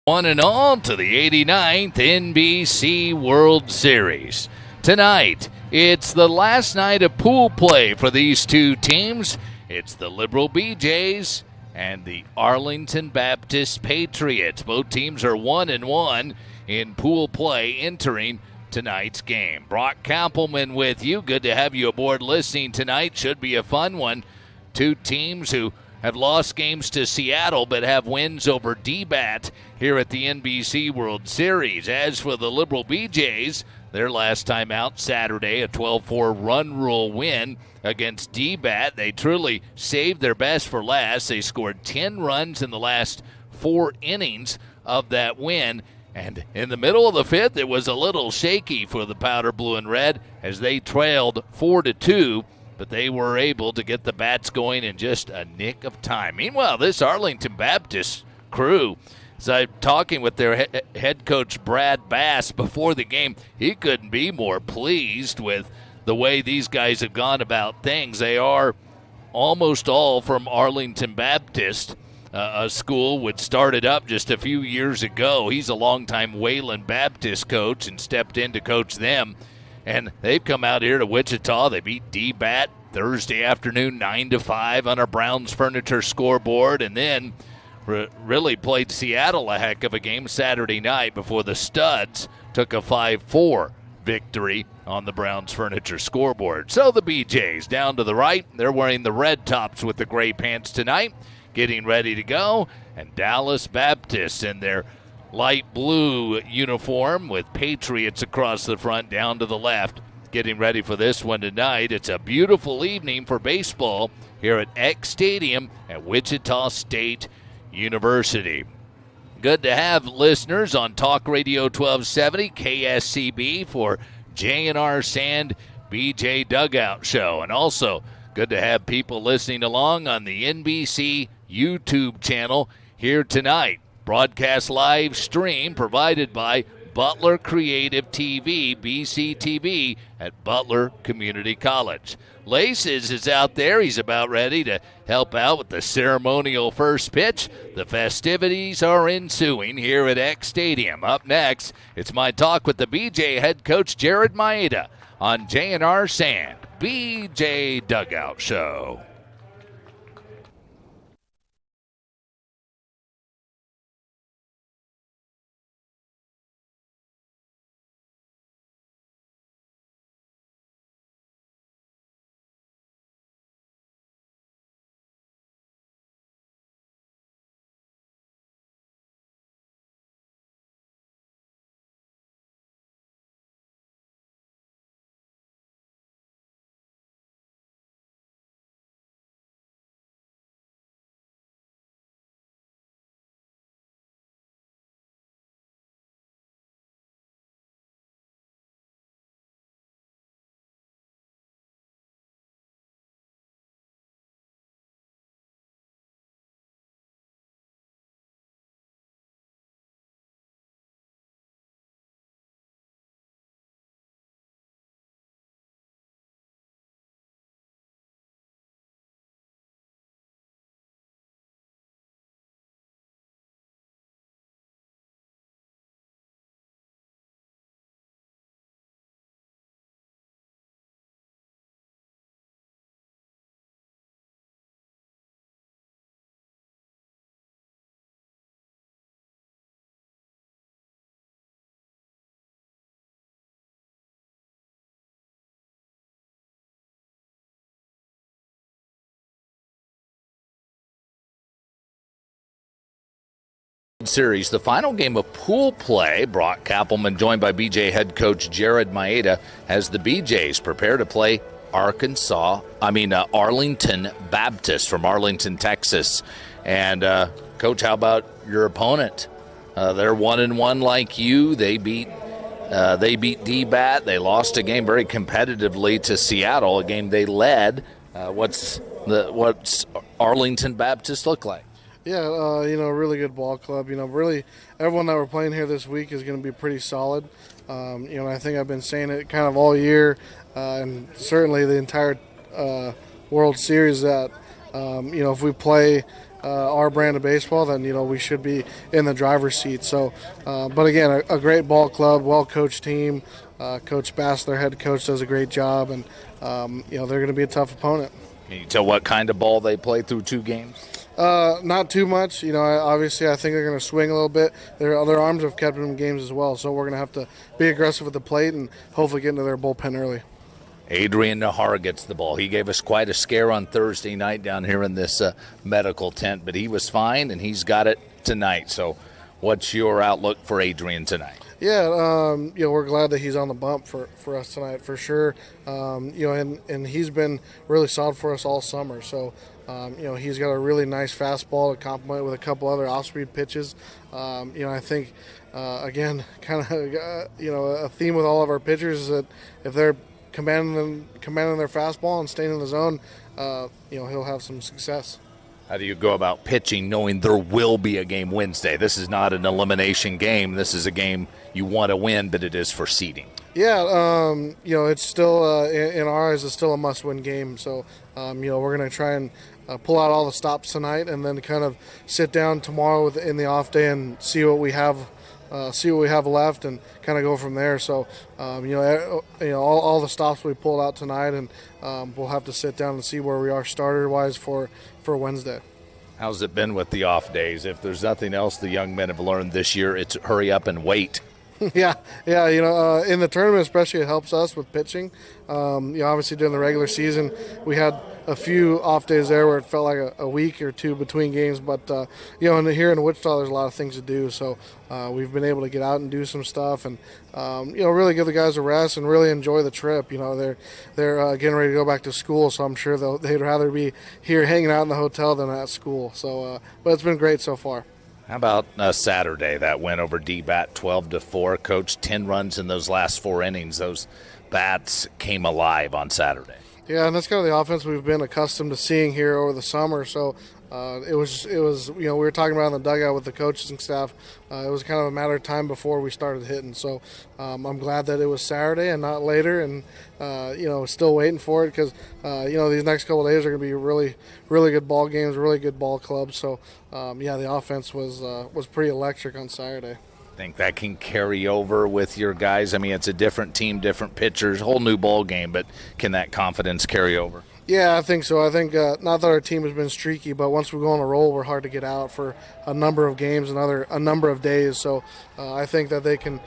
One and all to the 89th NBC World Series. Tonight, it's the last night of pool play for these two teams. It's the Liberal BJs and the Arlington Baptist Patriots. Both teams are 1-1 in pool play entering tonight's game. Brock Kappelman with you. Good to have you aboard listening tonight. Should be a fun one. Two teams who have lost games to Seattle but have wins over D-Bat here at the NBC World Series. As for the Liberal BJs, their last time out Saturday, a 12-4 run rule win against D-Bat. They truly saved their best for last. They scored 10 runs in the last 4 innings of that win. And in the middle of the fifth, it was a little shaky for the Powder Blue and Red as they trailed 4-2. But they were able to get the bats going in just a nick of time. Meanwhile, this Arlington Baptist crew, as I'm talking with their head coach Brad Bass before the game, he couldn't be more pleased with the way these guys have gone about things. They are almost all from Arlington Baptist, a school which started up just a few years ago. He's a longtime Wayland Baptist coach and stepped in to coach them. And they've come out here to Wichita. They beat D-Bat Thursday afternoon 9-5 on our Brown's Furniture scoreboard. And then really played Seattle a heck of a game Saturday night before the Studs took a 5-4 victory on the Brown's Furniture scoreboard. So the BJs down to the right. They're wearing the red tops with the gray pants tonight, getting ready to go. And Dallas Baptist in their light blue uniform with Patriots across the front down to the left, getting ready for this one tonight. It's a beautiful evening for baseball here at Eck Stadium at Wichita State University. Good to have listeners on Talk Radio 1270 KSCB for J&R Sand BJ Dugout Show. And also good to have people listening along on the NBC YouTube channel here tonight. Broadcast live stream provided by Butler Creative TV, BCTV, at Butler Community College. Laces is out there. He's about ready to help out with the ceremonial first pitch. The festivities are ensuing here at Eck Stadium. Up next, it's my talk with the BJ head coach Jared Maieda on J&R Sand, BJ Dugout Show. Series, the final game of pool play. Brock Kappelman, joined by BJ head coach Jared Maieda, as the BJs prepare to play Arlington Baptist from Arlington, Texas. And coach, how about your opponent? They're 1-1 like you. They beat D-Bat. They lost a game very competitively to Seattle, a game they led. What's Arlington Baptist look like? Yeah, a really good ball club. Really everyone that we're playing here this week is going to be pretty solid. I think I've been saying it kind of all year, and certainly the entire World Series that, if we play our brand of baseball, then we should be in the driver's seat. So, but again, a great ball club, well-coached team. Coach Bass, their head coach, does a great job, and they're going to be a tough opponent. Can you tell what kind of ball they play through 2 games? Not too much. Obviously, I think they're going to swing a little bit. Their arms have kept them in games as well, so we're going to have to be aggressive at the plate and hopefully get into their bullpen early. Adrian Nahar gets the ball. He gave us quite a scare on Thursday night down here in this medical tent, but he was fine, and he's got it tonight. So what's your outlook for Adrian tonight? Yeah, we're glad that he's on the bump for us tonight for sure. And he's been really solid for us all summer. So, he's got a really nice fastball to complement with a couple other off-speed pitches. I think, again, kind of, a theme with all of our pitchers is that if they're commanding their fastball and staying in the zone, he'll have some success. How do you go about pitching knowing there will be a game Wednesday? This is not an elimination game. This is a game you want to win, but it is for seeding. Yeah, it's still, in our eyes, it's still a must-win game. So, we're going to try and pull out all the stops tonight and then kind of sit down tomorrow in the off day and see what we have left and kind of go from there. So, all the stops we pulled out tonight, and we'll have to sit down and see where we are starter-wise for Wednesday. How's it been with the off days? If there's nothing else the young men have learned this year, it's hurry up and wait. Yeah. In the tournament especially, it helps us with pitching. Obviously during the regular season, we had a few off days there where it felt like a week or two between games. But, here in Wichita, there's a lot of things to do. So we've been able to get out and do some stuff and, really give the guys a rest and really enjoy the trip. They're getting ready to go back to school, so I'm sure they'd rather be here hanging out in the hotel than at school. So, but it's been great so far. How about Saturday? That win over D-Bat 12-4. Coach, 10 runs in those last 4 innings. Those bats came alive on Saturday. Yeah, and that's kind of the offense we've been accustomed to seeing here over the summer. So it was we were talking about in the dugout with the coaches and staff. It was kind of a matter of time before we started hitting. So I'm glad that it was Saturday and not later, and still waiting for it because these next couple of days are going to be really, really good ball games, really good ball clubs. So the offense was pretty electric on Saturday. Think that can carry over with your guys? I mean, it's a different team, different pitchers, whole new ball game, but can that confidence carry over? Yeah, I think so. I think not that our team has been streaky, but once we go on a roll, we're hard to get out for a number of games, a number of days. So I think that they can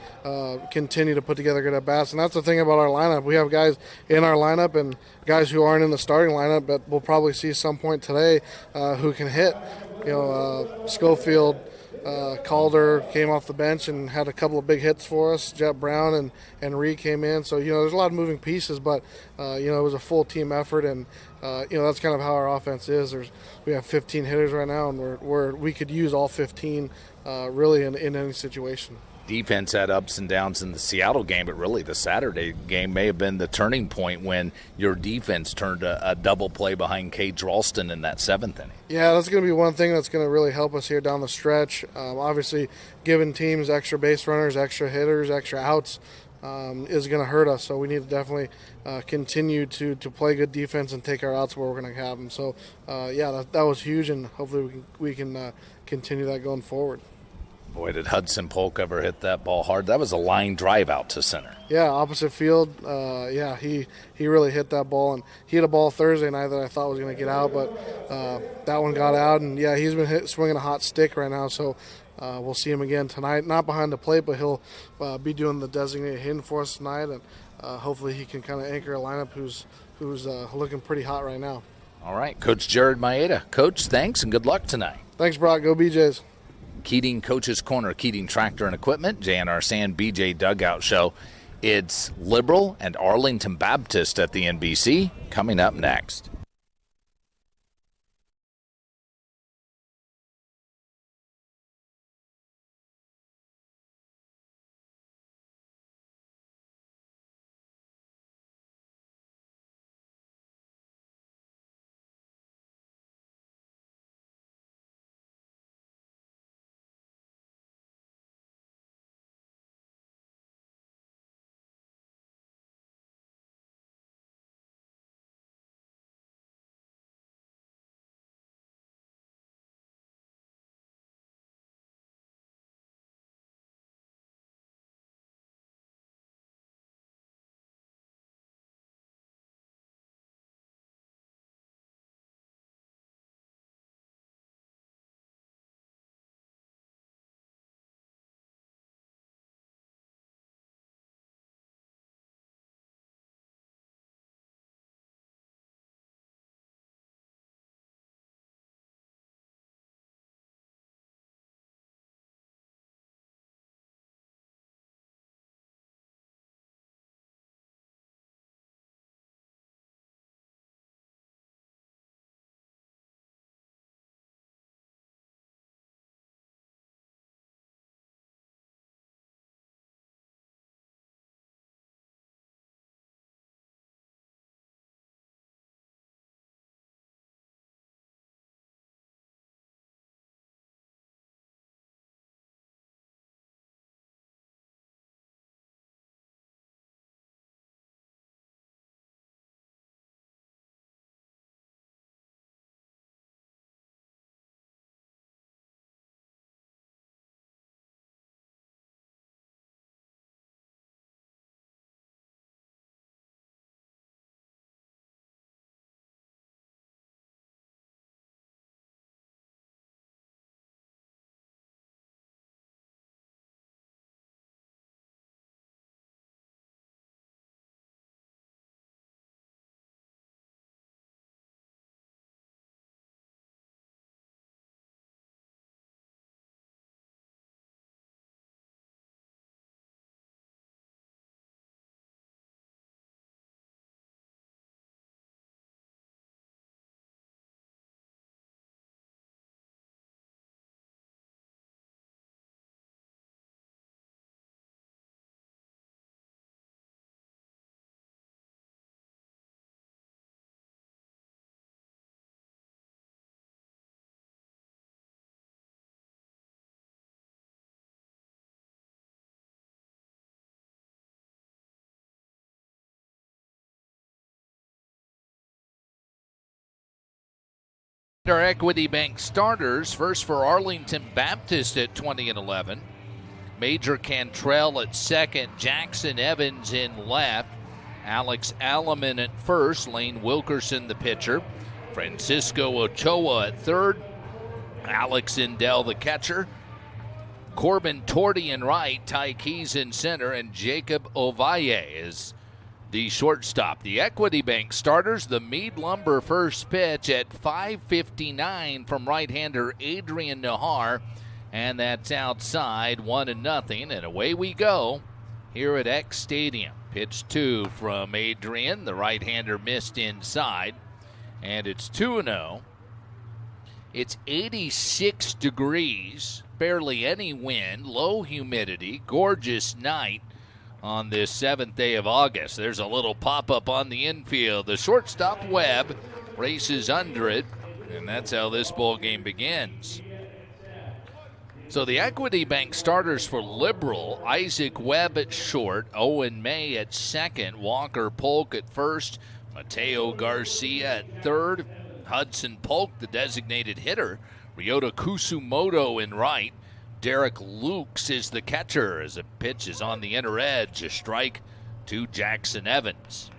continue to put together good at-bats. And that's the thing about our lineup. We have guys in our lineup and guys who aren't in the starting lineup, but we'll probably see some point today who can hit. Schofield, Calder came off the bench and had a couple of big hits for us. Jet Brown and Reed came in. So, there's a lot of moving pieces, but, it was a full team effort. And, that's kind of how our offense is. We have 15 hitters right now, and we could use all 15 really in any situation. Defense had ups and downs in the Seattle game, but really the Saturday game may have been the turning point when your defense turned a double play behind Cage Ralston in that 7th inning. Yeah, that's going to be one thing that's going to really help us here down the stretch. Obviously, giving teams extra base runners, extra hitters, extra outs is going to hurt us. So we need to definitely continue to play good defense and take our outs where we're going to have them. So, that was huge, and hopefully we can continue that going forward. Boy, did Hudson Polk ever hit that ball hard. That was a line drive out to center. Yeah, opposite field. He really hit that ball. And he hit a ball Thursday night that I thought was going to get out, but that one got out. And, he's been swinging a hot stick right now. So we'll see him again tonight. Not behind the plate, but he'll be doing the designated hitting for us tonight. And hopefully he can kind of anchor a lineup who's looking pretty hot right now. All right, Coach Jared Maieda. Coach, thanks and good luck tonight. Thanks, Brock. Go BJs. Keating Coach's Corner, Keating Tractor and Equipment, JNR Sand BJ Dugout Show. It's Liberal and Arlington Baptist at the NBC coming up next. Our Equity Bank starters, first for Arlington Baptist at 20-11. Major Cantrell at second, Jackson Evans in left, Alex Alleman at first, Lane Wilkerson the pitcher, Francisco Ochoa at third, Alex Indell the catcher, Corbin Torty in right, Ty Keys in center, and Jacob Ovalle is the shortstop. The Equity Bank starters, the Meade Lumber first pitch at 5:59 from right-hander Adrian Nahar, and that's outside 1-0, and away we go here at X Stadium. Pitch 2 from Adrian. The right-hander missed inside, and it's 2-0. It's 86 degrees, barely any wind, low humidity, gorgeous night on this 7th day of August. There's a little pop-up on the infield. The shortstop Webb races under it, and that's how this ball game begins. So the Equity Bank starters for Liberal, Isaac Webb at short, Owen May at second, Walker Polk at first, Mateo Garcia at third, Hudson Polk, the designated hitter, Ryota Kusumoto in right, Derek Lukes is the catcher as the pitch is on the inner edge, a strike to Jackson Evans.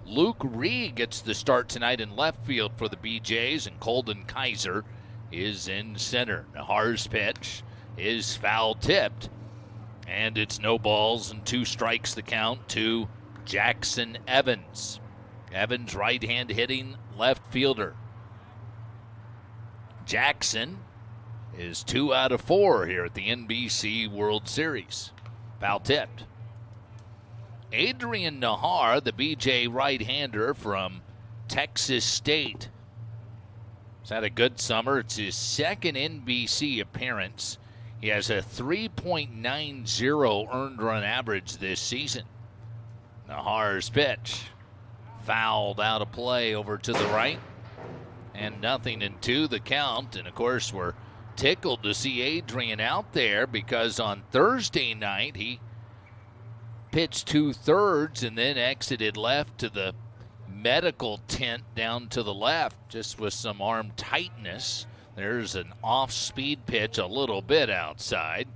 Luke Ree gets the start tonight in left field for the BJs, and Colden Kaiser is in center. Nahar's pitch is foul tipped, and it's no balls and 2 strikes the count to Jackson Evans. Evans right-hand hitting left fielder. Jackson is 2 out of 4 here at the NBC World Series. Foul tipped. Adrian Nahar, the BJ right-hander from Texas State. He's had a good summer. It's his second NBC appearance. He has a 3.90 earned run average this season. Nahar's pitch fouled out of play over to the right. And 0-2 the count. And, of course, we're tickled to see Adrian out there because on Thursday night he pitched 2/3 and then exited left to the medical tent down to the left just with some arm tightness. There's an off-speed pitch a little bit outside.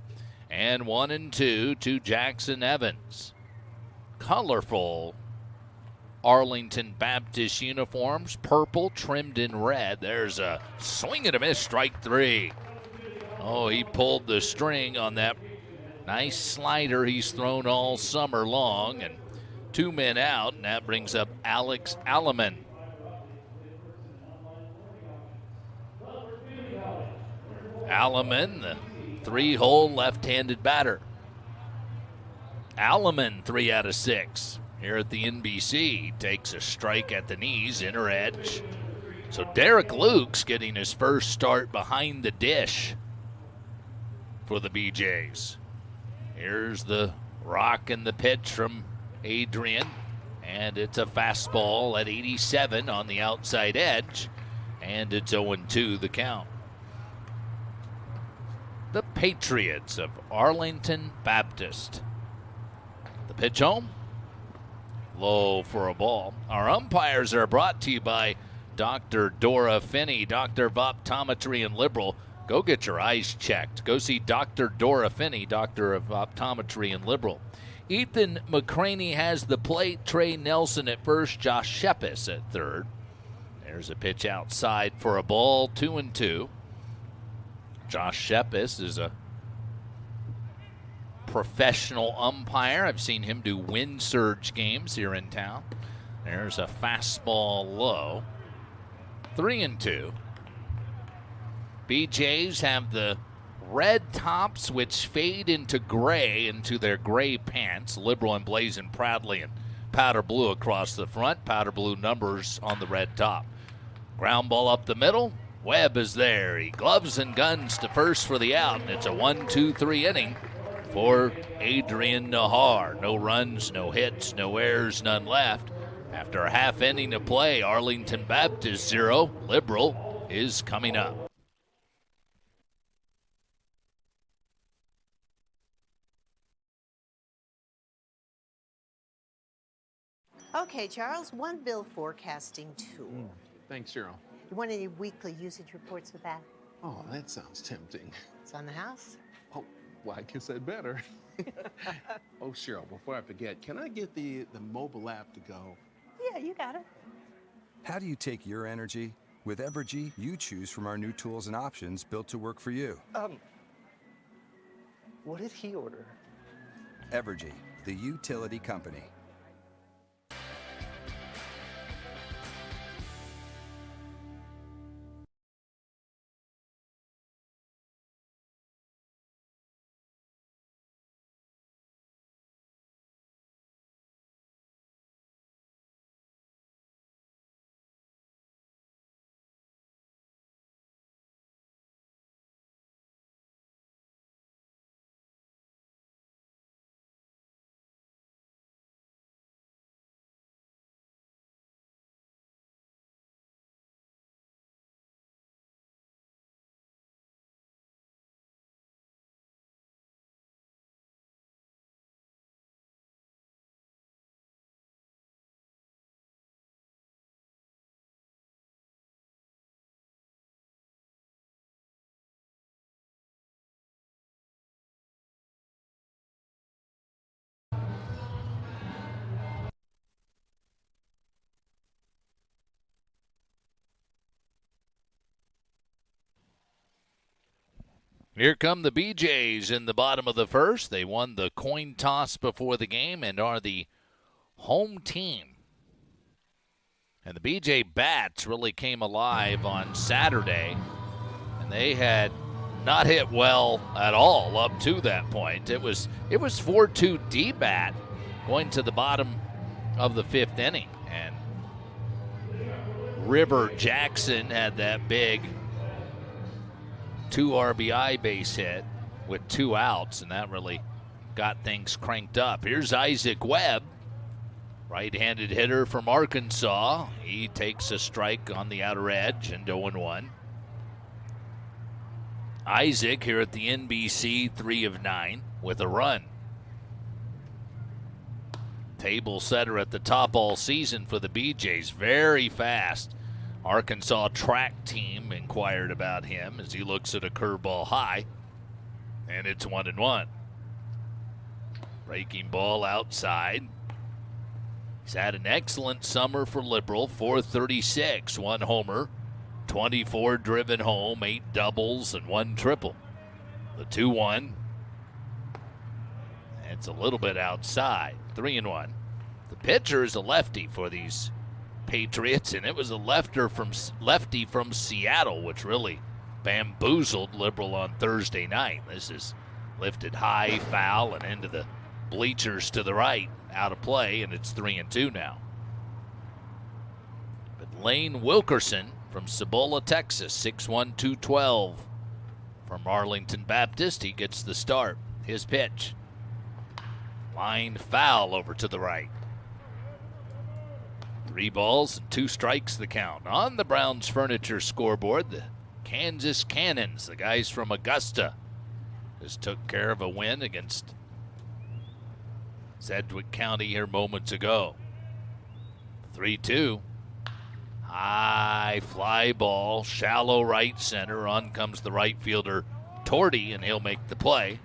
And 1-2 to Jackson Evans. Colorful Arlington Baptist uniforms, purple trimmed in red. There's a swing and a miss, strike 3. Oh, he pulled the string on that nice slider he's thrown all summer long, and 2 men out, and that brings up Alex Alleman. Alleman, the 3-hole left-handed batter. Alleman, 3 out of 6. Here at the NBC, takes a strike at the knees, inner edge. So Derek Lukes getting his first start behind the dish for the BJs. Here's the rock and the pitch from Adrian, and it's a fastball at 87 on the outside edge, and it's 0-2 the count. The Patriots of Arlington Baptist. The pitch home. Low for a ball. Our umpires are brought to you by Dr. Dora Finney, Doctor of Optometry and Liberal. Go get your eyes checked. Go see Dr. Dora Finney, Doctor of Optometry and Liberal. Ethan McCraney has the plate. Trey Nelson at first. Josh Shepis at third. There's a pitch outside for a ball. 2-2. Josh Shepis is a professional umpire. I've seen him do wind surge games here in town. There's a fastball low. 3-2. BJs have the red tops which fade into gray into their gray pants. Liberal emblazoned proudly in powder blue across the front. Powder blue numbers on the red top. Ground ball up the middle. Webb is there. He gloves and guns to first for the out. And it's a 1-2-3 inning for Adrian Nahar. No runs, no hits, no errors, none left. After a half inning of play, Arlington Baptist 0. Liberal is coming up. Okay, Charles, one bill forecasting tool. Thanks, Cheryl. You want any weekly usage reports with that? Oh, that sounds tempting. It's on the house. Oh, well, I guess I'd better. Oh, Cheryl, before I forget, can I get the mobile app to go? Yeah, you got it. How do you take your energy? With Evergy, you choose from our new tools and options built to work for you. What did he order? Evergy, the utility company. Here come the BJs in the bottom of the first. They won the coin toss before the game and are the home team. And the BJ Bats really came alive on Saturday, and they had not hit well at all up to that point. It was 4-2 D-Bat going to the bottom of the fifth inning, and River Jackson had that big 2 RBI base hit with 2 outs, and that really got things cranked up. Here's Isaac Webb, right-handed hitter from Arkansas. He takes a strike on the outer edge and 0-1. Isaac here at the NBC, 3 of 9 with a run. Table setter at the top all season for the BJs. Very fast. Arkansas track team inquired about him as he looks at a curveball high, and it's 1-1. Breaking ball outside. He's had an excellent summer for Liberal, 436, 1 homer, 24 driven home, 8 doubles, and 1 triple. The 2-1. It's a little bit outside, 3-1. The pitcher is a lefty for these Patriots, and it was a lefty from Seattle, which really bamboozled Liberal on Thursday night. This is lifted high, foul, and into the bleachers to the right, out of play, and it's 3-2 now. But Lane Wilkerson from Cibola, Texas, 6'1", 212 from Arlington Baptist. He gets the start. His pitch. Line foul over to the right. 3 balls and 2 strikes the count. On the Browns Furniture scoreboard, the Kansas Cannons, the guys from Augusta, just took care of a win against Sedgwick County here moments ago. 3-2. High fly ball, shallow right center. On comes the right fielder, Torty, and he'll make the play.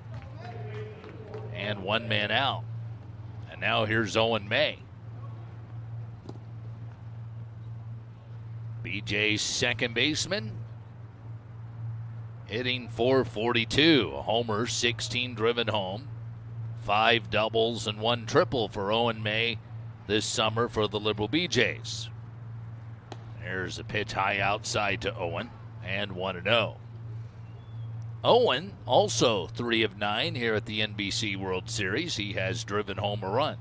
And 1 man out. And now here's Owen May. BJ's second baseman, hitting .442, a homer, 16 driven home, 5 doubles and 1 triple for Owen May this summer for the Liberal BJs. There's a pitch high outside to Owen, and 1-0. Owen also 3 of 9 here at the NBC World Series. He has driven home a run.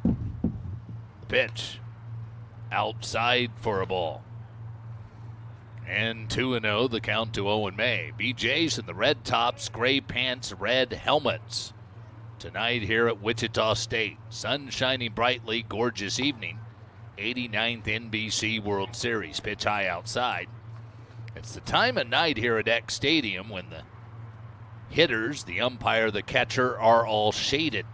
The pitch outside for a ball. And 2-0, the count to Owen May. BJ's in the red tops, gray pants, red helmets. Tonight here at Wichita State. Sun shining brightly, gorgeous evening. 89th NBC World Series. Pitch high outside. It's the time of night here at Eck Stadium when the hitters, the umpire, the catcher are all shaded.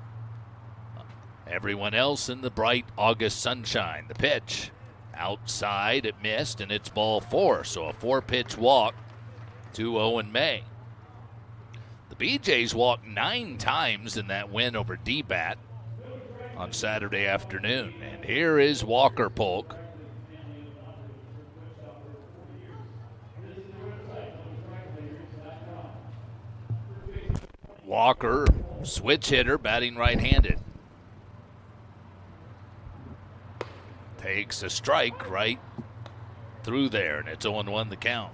Everyone else in the bright August sunshine. The pitch Outside, it missed, and it's ball 4. So a 4-pitch walk to Owen May. The BJs walked 9 times in that win over D-Bat on Saturday afternoon. And here is Walker Polk. Walker, switch hitter, batting right-handed. Takes a strike right through there, and it's 0-1 the count.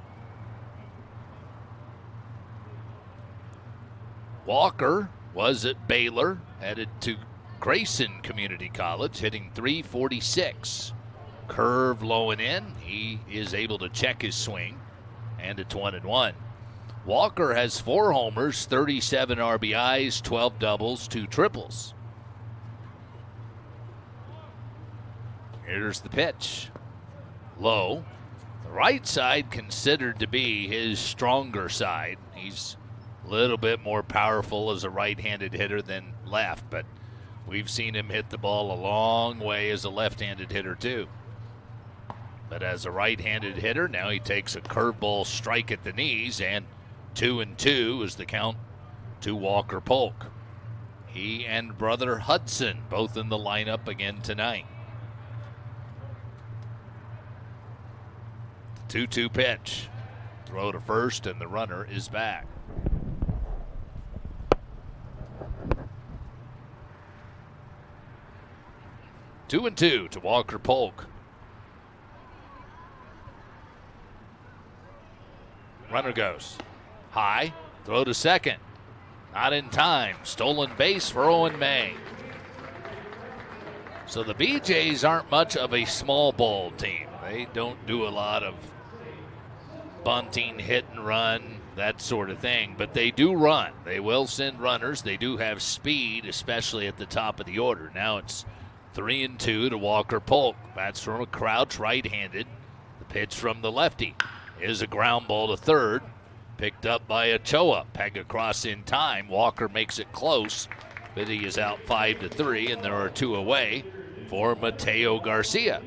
Walker was at Baylor, headed to Grayson Community College, hitting .346. Curve low and in. He is able to check his swing, and it's 1-1. Walker has 4 homers, 37 RBIs, 12 doubles, 2 triples. Here's the pitch. Low. The right side considered to be his stronger side. He's a little bit more powerful as a right-handed hitter than left, but we've seen him hit the ball a long way as a left-handed hitter too. But as a right-handed hitter, now he takes a curveball strike at the knees, and 2-2 is the count to Walker Polk. He and brother Hudson both in the lineup again tonight. 2-2 pitch. Throw to first, and the runner is back. Two and two to Walker Polk. Runner goes high. Throw to second. Not in time. Stolen base for Owen May. So the BJs aren't much of a small ball team. They don't do a lot of bunting, hit and run, that sort of thing. But they do run. They will send runners. They do have speed, especially at the top of the order. Now it's 3-2 to Walker Polk. Bats from a crouch, right-handed. The pitch from the lefty is a ground ball to third. Picked up by Ochoa. Peg across in time. Walker makes it close, but he is out 5-3, and there are 2 away for Mateo Garcia.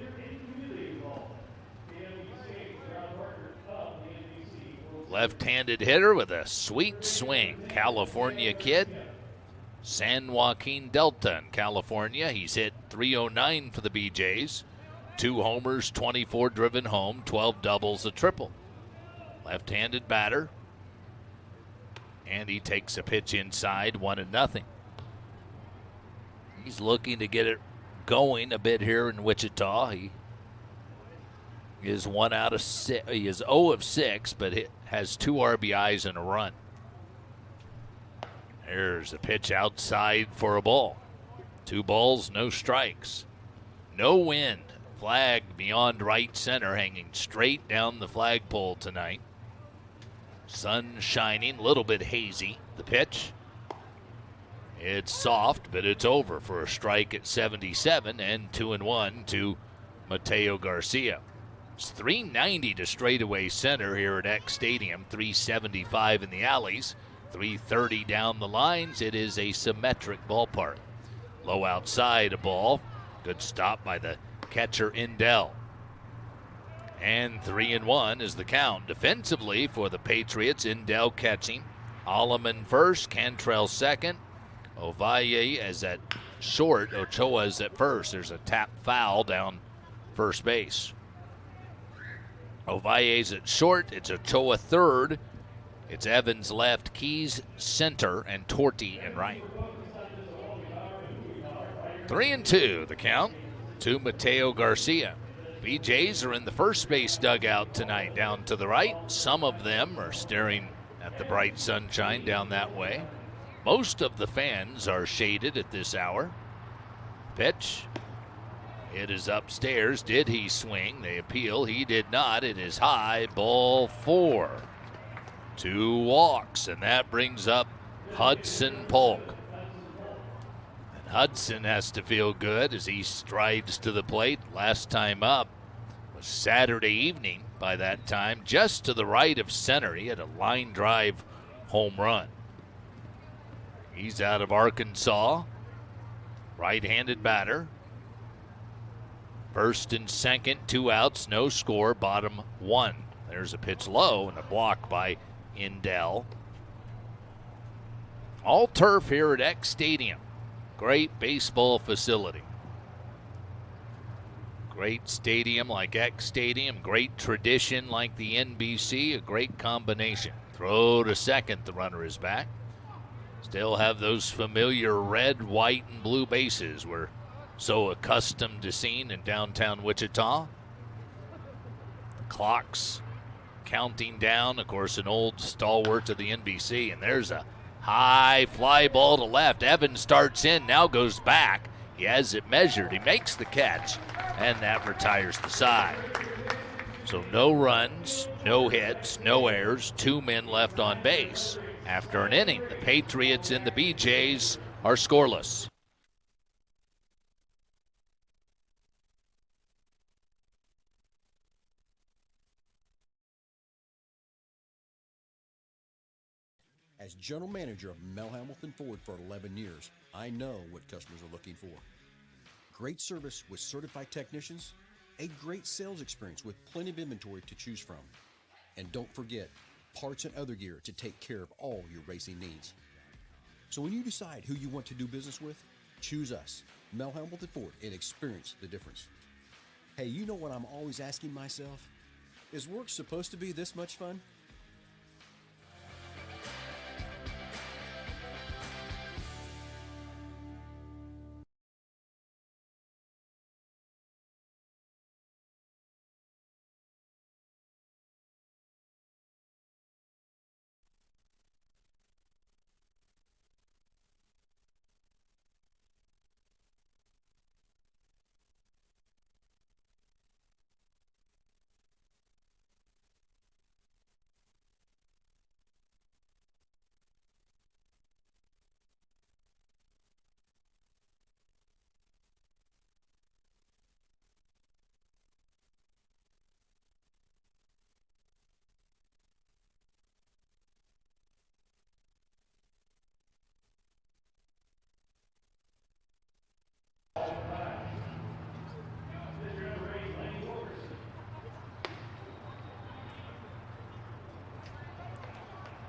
Left-handed hitter with a sweet swing. California kid. San Joaquin Delta in California. He's hit .309 for the BJs. 2 homers, 24 driven home, 12 doubles, a triple. Left-handed batter. And he takes a pitch inside, 1-0. He's looking to get it going a bit here in Wichita. He is 1 out of 6. He is 0 of 6, but has 2 RBIs and a run. There's a pitch outside for a ball. 2 balls, no strikes. No wind. Flag beyond right center, hanging straight down the flagpole tonight. Sun shining, a little bit hazy. The pitch. It's soft, but it's over for a strike at 77, and 2-1 to Mateo Garcia. It's .390 to straightaway center here at X Stadium, .375 in the alleys, .330 down the lines. It is a symmetric ballpark. Low outside a ball. Good stop by the catcher Indell. And 3-1 is the count. Defensively for the Patriots, Indell catching. Alleman first, Cantrell second. Ovalle is at short. Ochoa is at first. There's a tap foul down first base. Ovalle's at short. It's Ochoa third. It's Evans left, Keys center, and Torty in right. 3-2 the count to Mateo Garcia. BJs are in the first base dugout tonight down to the right. Some of them are staring at the bright sunshine down that way. Most of the fans are shaded at this hour. Pitch. It is upstairs. Did he swing? They appeal. He did not. It is high. Ball 4. 2 walks, and that brings up Hudson Polk. And Hudson has to feel good as he strides to the plate. Last time up was Saturday evening by that time, just to the right of center. He had a line drive home run. He's out of Arkansas. Right-handed batter. First and second, 2 outs, no score, bottom 1. There's a pitch low and a block by Indell. All turf here at X Stadium. Great baseball facility. Great stadium like X Stadium. Great tradition like the NBC. A great combination. Throw to second. The runner is back. Still have those familiar red, white, and blue bases we're so accustomed to seeing in downtown Wichita. The clocks counting down. Of course, an old stalwart of the NBC. And there's a high fly ball to left. Evans starts in, now goes back. He has it measured. He makes the catch, and that retires the side. So no runs, no hits, no errors, 2 men left on base. After an inning, the Patriots and the BJs are scoreless. As general manager of Mel Hamilton Ford for 11 years, I know what customers are looking for. Great service with certified technicians, a great sales experience with plenty of inventory to choose from. And don't forget, parts and other gear to take care of all your racing needs. So when you decide who you want to do business with, choose us, Mel Hamilton Ford, and experience the difference. Hey, you know what I'm always asking myself? Is work supposed to be this much fun?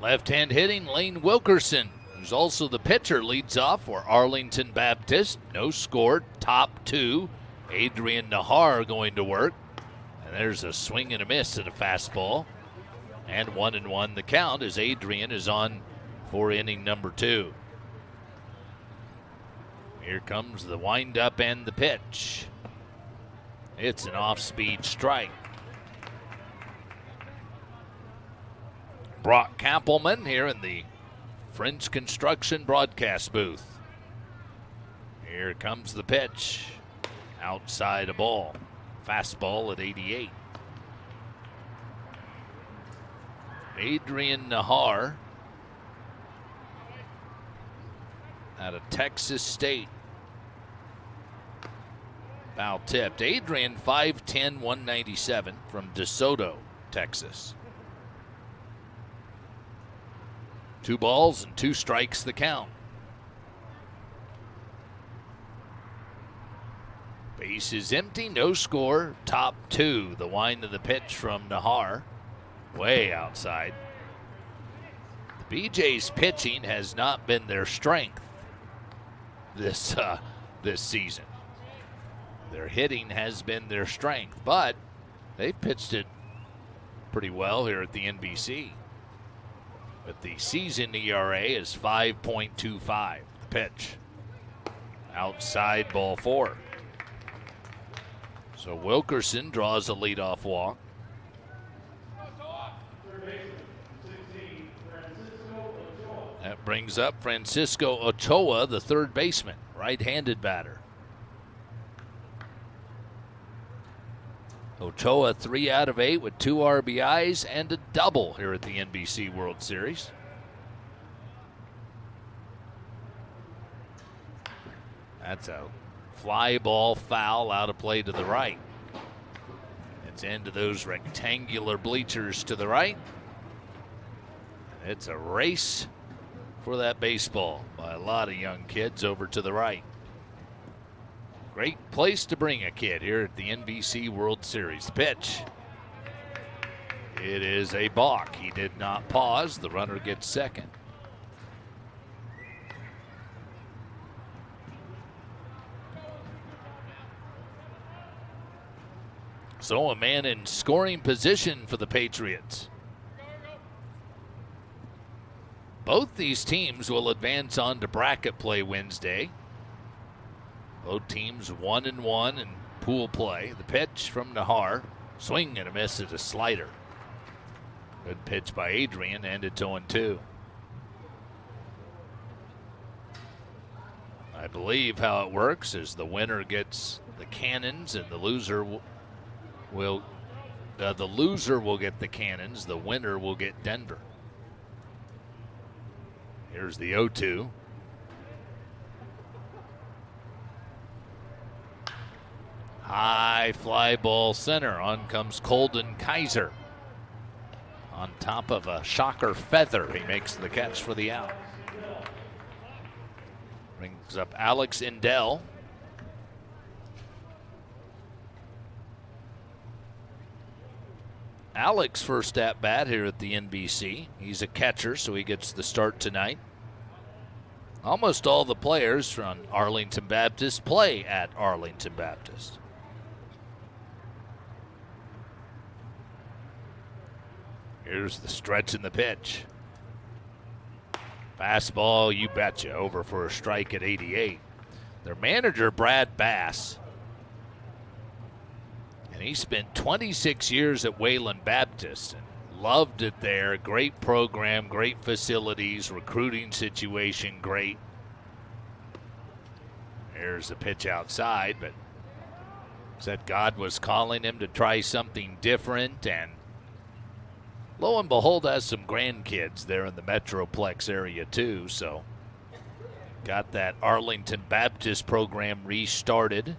Left-hand hitting, Lane Wilkerson, who's also the pitcher, leads off for Arlington Baptist. No score, top 2. Adrian Nahar going to work. And there's a swing and a miss at a fastball. And 1-1 the count as Adrian is on for inning number 2. Here comes the windup and the pitch. It's an off-speed strike. Brock Kappelman here in the French Construction broadcast booth. Here comes the pitch. Outside a ball. Fastball at 88. Adrian Nahar out of Texas State. Foul tipped. Adrian 5'10", 197 from DeSoto, Texas. 2 balls and 2 strikes the count. Base is empty, no score, top 2. The wind of the pitch from Nahar, way outside. The BJ's pitching has not been their strength this season. Their hitting has been their strength, but they've pitched it pretty well here at the NBC. But the season ERA is 5.25. The pitch. Outside ball 4. So Wilkerson draws a leadoff walk. That brings up Francisco Ochoa, the third baseman, right-handed batter. Ochoa 3 out of 8 with 2 RBIs and a double here at the NBC World Series. That's a fly ball foul out of play to the right. It's into those rectangular bleachers to the right. It's a race for that baseball by a lot of young kids over to the right. Great place to bring a kid here at the NBC World Series. Pitch. It is a balk. He did not pause. The runner gets second. So a man in scoring position for the Patriots. Both these teams will advance on to bracket play Wednesday. Both teams 1-1 in pool play. The pitch from Nahar. Swing and a miss at a slider. Good pitch by Adrian, and it's 0-2. I believe how it works is the winner gets the Cannons and the loser will get the Cannons. The winner will get Denver. Here's the 0-2. High fly ball center. On comes Colden Kaiser. On top of a shocker feather, he makes the catch for the out. Brings up Alex Indell. Alex first at bat here at the NBC. He's a catcher, so he gets the start tonight. Almost all the players from Arlington Baptist play at Arlington Baptist. Here's the stretch in the pitch. Fastball, you betcha, over for a strike at 88. Their manager, Brad Bass, and he spent 26 years at Wayland Baptist and loved it there. Great program, great facilities, recruiting situation, great. Here's the pitch outside, but said God was calling him to try something different, and lo and behold, has some grandkids there in the Metroplex area too, so got that Arlington Baptist program restarted.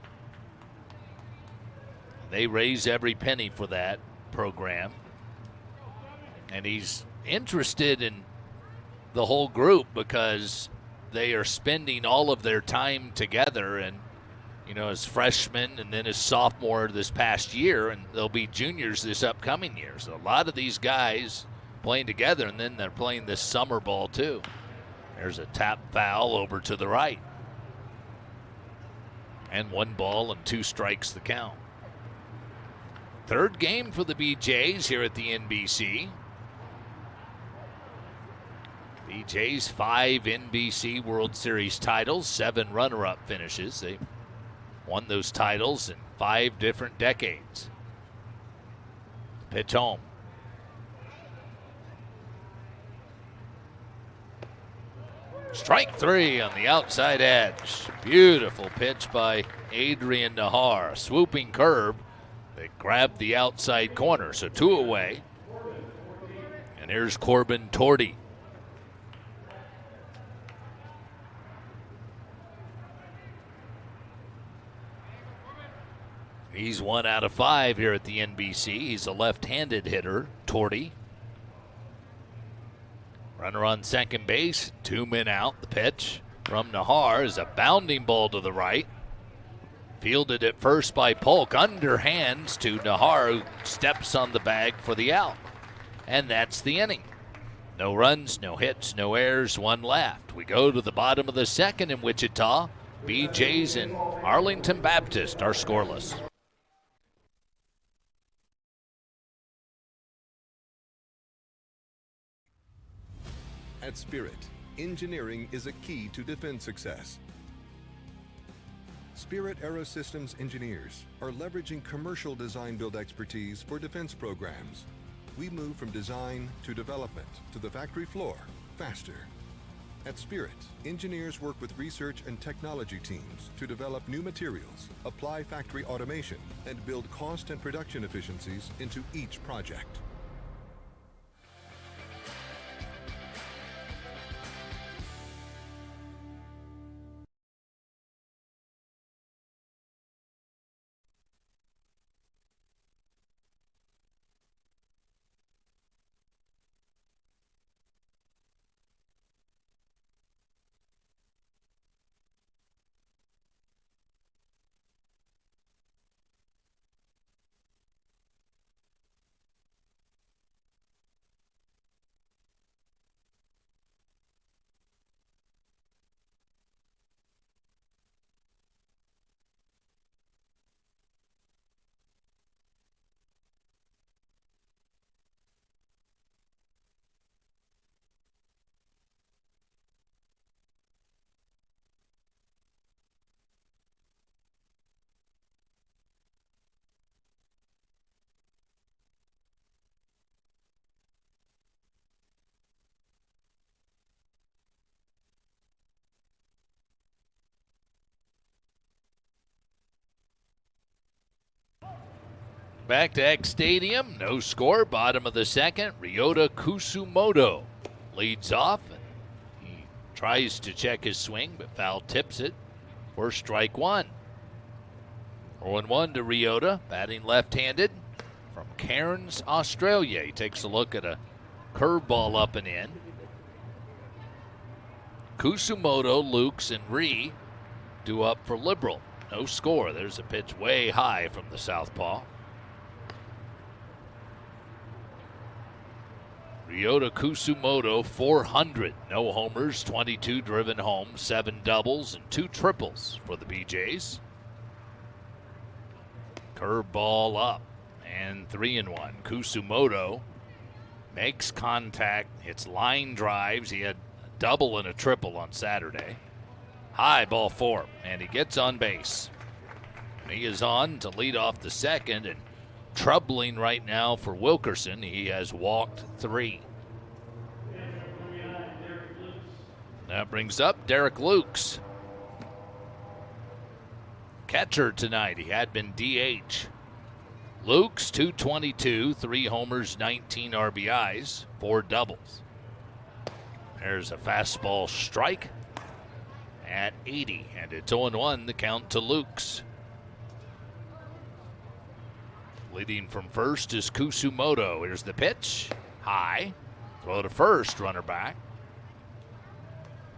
They raise every penny for that program, and he's interested in the whole group because they are spending all of their time together, and as freshmen and then as sophomore this past year, and they'll be juniors this upcoming year. So a lot of these guys playing together, and then they're playing this summer ball too. There's a tap foul over to the right. And 1 ball and 2 strikes the count. Third game for the BJs here at the NBC. BJs 5 NBC World Series titles, 7 runner-up finishes. They won those titles in 5 different decades. Pitch home. Strike 3 on the outside edge. Beautiful pitch by Adrian Nahar. Swooping curve that grabbed the outside corner. So 2 away. And here's Corbin Tordy. He's 1 out of 5 here at the NBC. He's a left-handed hitter, Tordy. Runner on second base, 2 men out. The pitch from Nahar is a bounding ball to the right. Fielded at first by Polk. Underhands to Nahar, who steps on the bag for the out. And that's the inning. No runs, no hits, no errors, 1 left. We go to the bottom of the second in Wichita. BJs and Arlington Baptist are scoreless. At Spirit, engineering is a key to defense success. Spirit Aerosystems engineers are leveraging commercial design-build expertise for defense programs. We move from design to development to the factory floor faster. At Spirit, engineers work with research and technology teams to develop new materials, apply factory automation, and build cost and production efficiencies into each project. back to X Stadium. No score. Bottom of the second. Ryota Kusumoto leads off. And he tries to check his swing, but foul tips it for strike one. 0-1 to Ryota, batting left-handed from Cairns, Australia. He takes a look at a curveball up and in. Kusumoto, Lukes, and Ree due up for Liberal. No score. There's a pitch way high from the southpaw. Ryota Kusumoto, 400. No homers, 22 driven home, 7 doubles, and 2 triples for the BJs. Curveball up, and 3-1. Kusumoto makes contact, hits line drives. He had a double and a triple on Saturday. High ball 4, and he gets on base. He is on to lead off the second, and troubling right now for Wilkerson. He has walked 3. That brings up Derek Lukes. Catcher tonight. He had been DH. Lukes, 222, 3 homers, 19 RBIs, 4 doubles. There's a fastball strike at 80, and it's 0-1, the count to Lukes. Leading from first is Kusumoto. Here's the pitch. High. Throw to first, runner back.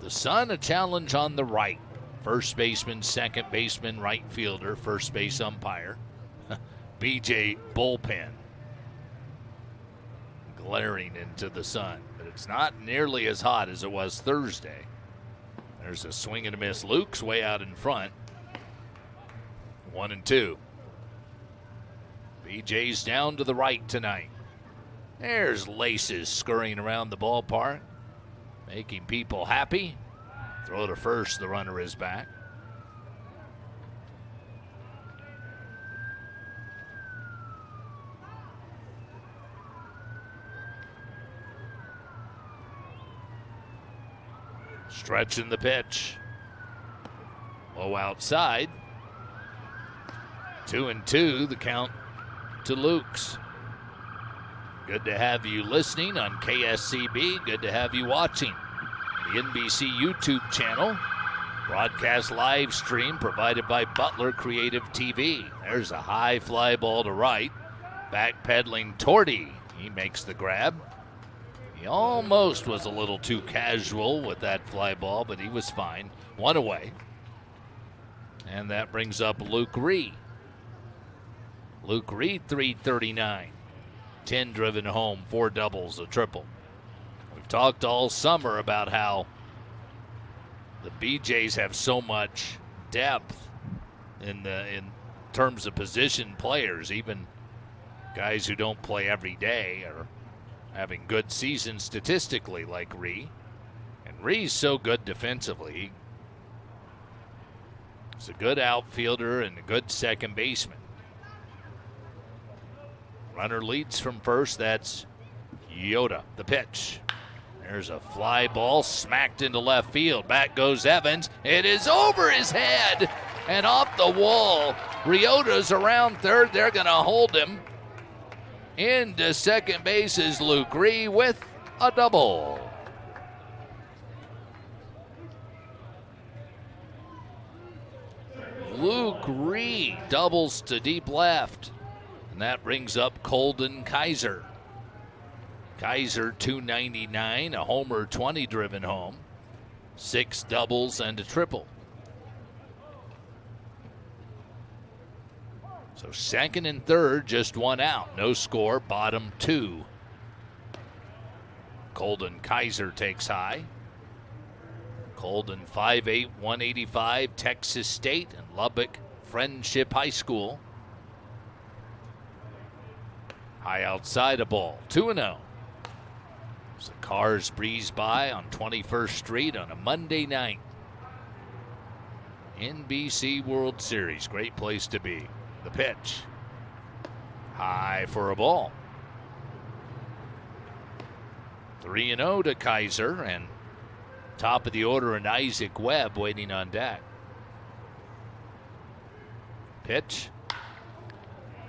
The Sun, a challenge on the right. First baseman, second baseman, right fielder, first base umpire. BJ bullpen glaring into the sun, but it's not nearly as hot as it was Thursday. There's a swing and a miss. Luke's way out in front. 1-2. BJ's down to the right tonight. There's Laces scurrying around the ballpark, making people happy. Throw to first, the runner is back. Stretching the pitch. Low outside. 2-2, the count to Lukes. Good to have you listening on KSCB. Good to have you watching the NBC YouTube channel. Broadcast live stream provided by Butler Creative TV. There's a high fly ball to right. Backpedaling Torty. He makes the grab. He almost was a little too casual with that fly ball, but he was fine. 1 away. And that brings up Luke Ree. Luke Ree, 339. 10 driven home, 4 doubles, a triple. We've talked all summer about how the BJs have so much depth in terms of position players. Even guys who don't play every day are having good seasons statistically, like Ree. And Ree's so good defensively. He's a good outfielder and a good second baseman. Runner leads from first. That's Yoda. The pitch. There's a fly ball smacked into left field. Back goes Evans. It is over his head and off the wall. Ryota's around third. They're going to hold him. Into second base is Luke Ree with a double. Luke Ree doubles to deep left. And that brings up Colden Kaiser. Kaiser, 299, a homer, 20 driven home, 6 doubles and a triple. So second and third, just 1 out. No score, bottom 2. Colden Kaiser takes high. Colden, 5'8", 185, Texas State and Lubbock Friendship High School. High outside a ball, 2-0. As the cars breeze by on 21st Street on a Monday night. NBC World Series, great place to be. The pitch. High for a ball. 3-0 to Kaiser, and top of the order and Isaac Webb waiting on deck. Pitch.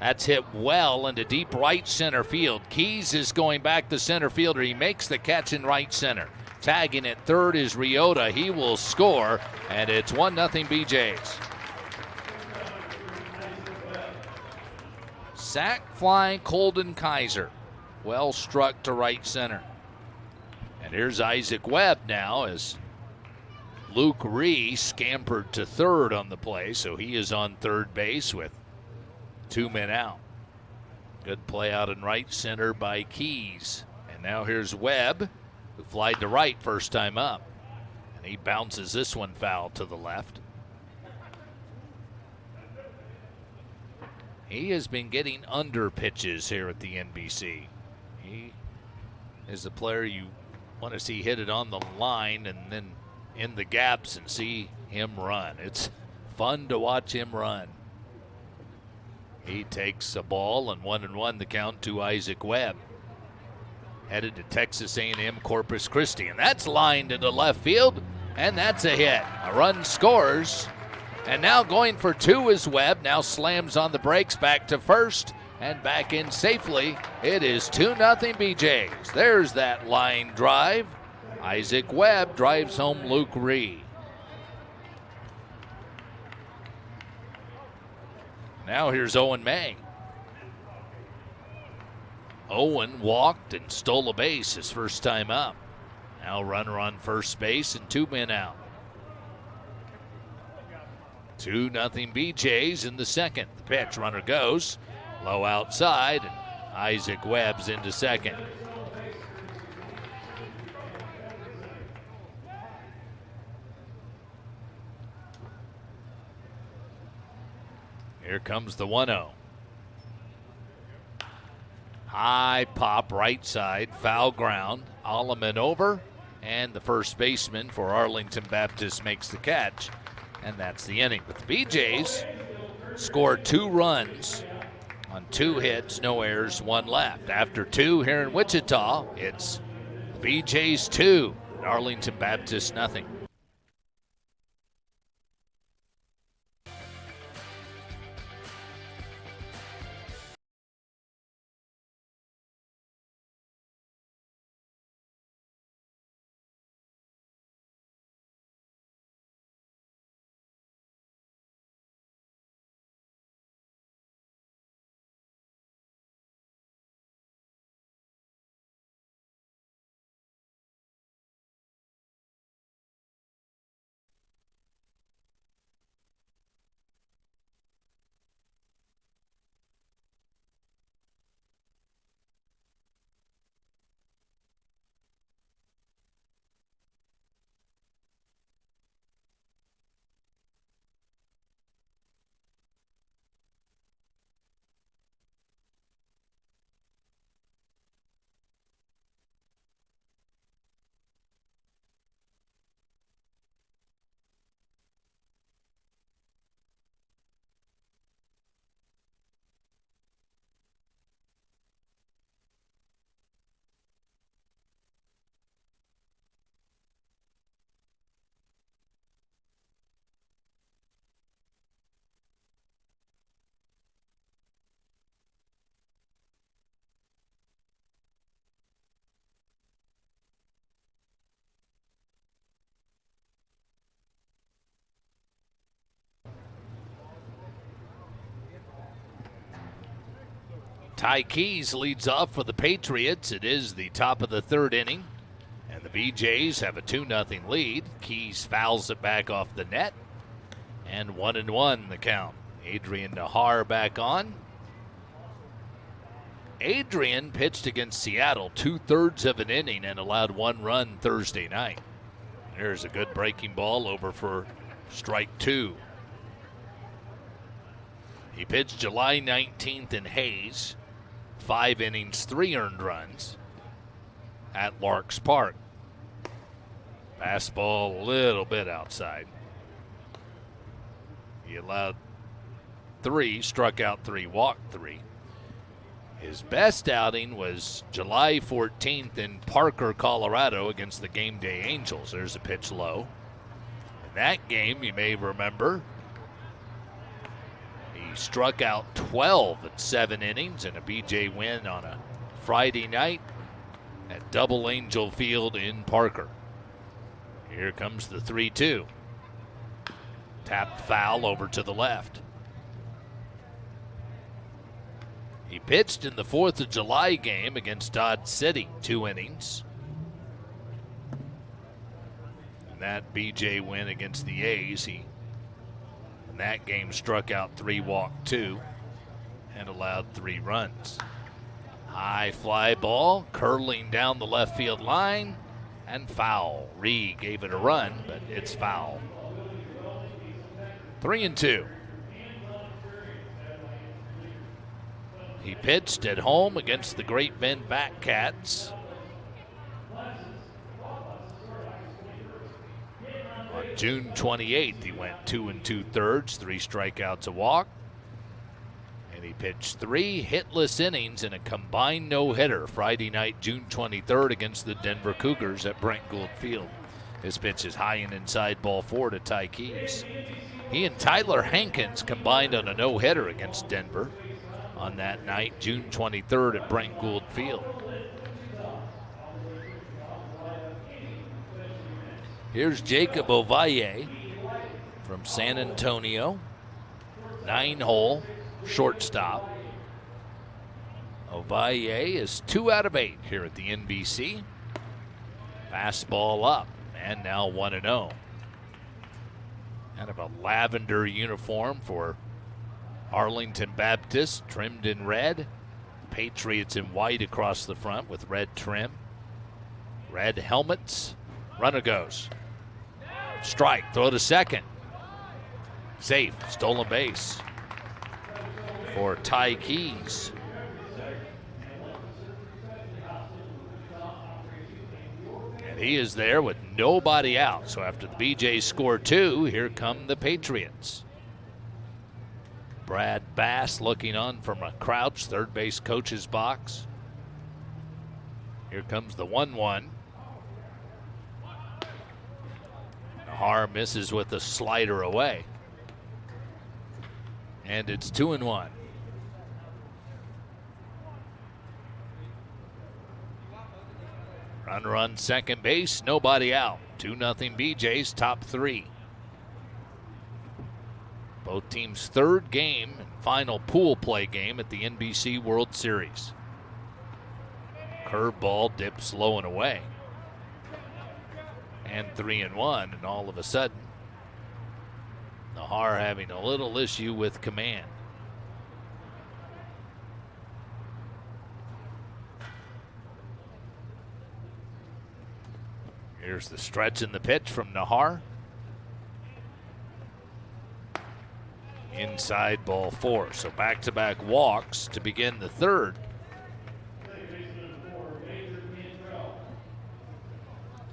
That's hit well into deep right center field. Keys is going back to center fielder. He makes the catch in right center. Tagging at third is Maieda. He will score, and it's 1-0 BJs. Sack fly Colden Kaiser. Well struck to right center. And here's Isaac Webb now as Luke Ree scampered to third on the play, so he is on third base with 2 men out. Good play out in right center by Keys. And now here's Webb, who flied to right first time up. And he bounces this one foul to the left. He has been getting under pitches here at the NBC. He is a player you want to see hit it on the line and then in the gaps and see him run. It's fun to watch him run. He takes a ball, and 1-1 the count to Isaac Webb. Headed to Texas A&M Corpus Christi, and that's lined into left field, and that's a hit. A run scores, and now going for two is Webb. Now slams on the brakes back to first and back in safely. It is 2-0 BJs. There's that line drive. Isaac Webb drives home Luke Ree. Now here's Owen May. Owen walked and stole a base his first time up. Now runner on first base and 2 men out. 2-0 BJs in the second. The pitch, runner goes low outside, and Isaac Webb's into second. Here comes the 1-0. High pop right side, foul ground. Alleman over, and the first baseman for Arlington Baptist makes the catch, and that's the inning. But the BJs scored 2 runs on 2 hits, no errors, 1 left. After 2 here in Wichita, it's BJs 2, Arlington Baptist nothing. Ty Keys leads off for the Patriots. It is the top of the 3rd inning, and the BJs have a 2-0 lead. Keys fouls it back off the net, and 1-1 the count. Adrian Nahar back on. Adrian pitched against Seattle 2/3 of an inning and allowed 1 run Thursday night. There's a good breaking ball over for strike 2. He pitched July 19th in Hayes. 5 innings, 3 earned runs at Larks Park. Fastball a little bit outside. He allowed 3, struck out 3, walked 3. His best outing was July 14th in Parker, Colorado against the Game Day Angels. There's a pitch low. In that game, you may remember, he He struck out 12 in 7 innings in a BJ win on a Friday night at Double Angel Field in Parker. Here comes the 3-2. Tapped foul over to the left. He pitched in the 4th of July game against Dodge City, 2 innings. And that BJ win against the A's, he in that game struck out 3, walked 2, and allowed 3 runs. High fly ball curling down the left field line and foul. Ree gave it a run, but it's foul. 3-2. He pitched at home against the Great Bend Batcats. On June 28th, he went 2 2/3, 3 strikeouts, a walk. And he pitched 3 hitless innings in a combined no-hitter Friday night, June 23rd, against the Denver Cougars at Brent Gould Field. His pitch is high and inside, ball 4 to Ty Keys. He and Tyler Hankins combined on a no-hitter against Denver on that night, June 23rd at Brent Gould Field. Here's Jacob Ovalle from San Antonio, 9-hole shortstop. Ovalle is 2 out of 8 here at the NBC. Fastball up, and now 1-0. Kind of a lavender uniform for Arlington Baptist, trimmed in red. Patriots in white across the front with red trim. Red helmets. Runner goes. Strike, throw to second. Safe, stolen base for Ty Keys. And he is there with nobody out. So after the BJs score 2, here come the Patriots. Brad Bass looking on from a crouch, third base coach's box. Here comes the 1-1. Nahar misses with the slider away. And it's 2-1. Runner on second base, nobody out. 2-0 BJ's, top 3. Both teams' 3rd game and final pool play game at the NBC World Series. Curveball dips low and away. And 3-1, and all of a sudden, Nahar having a little issue with command. Here's the stretch in the pitch from Nahar. Inside, ball 4. So back-to-back walks to begin the 3rd.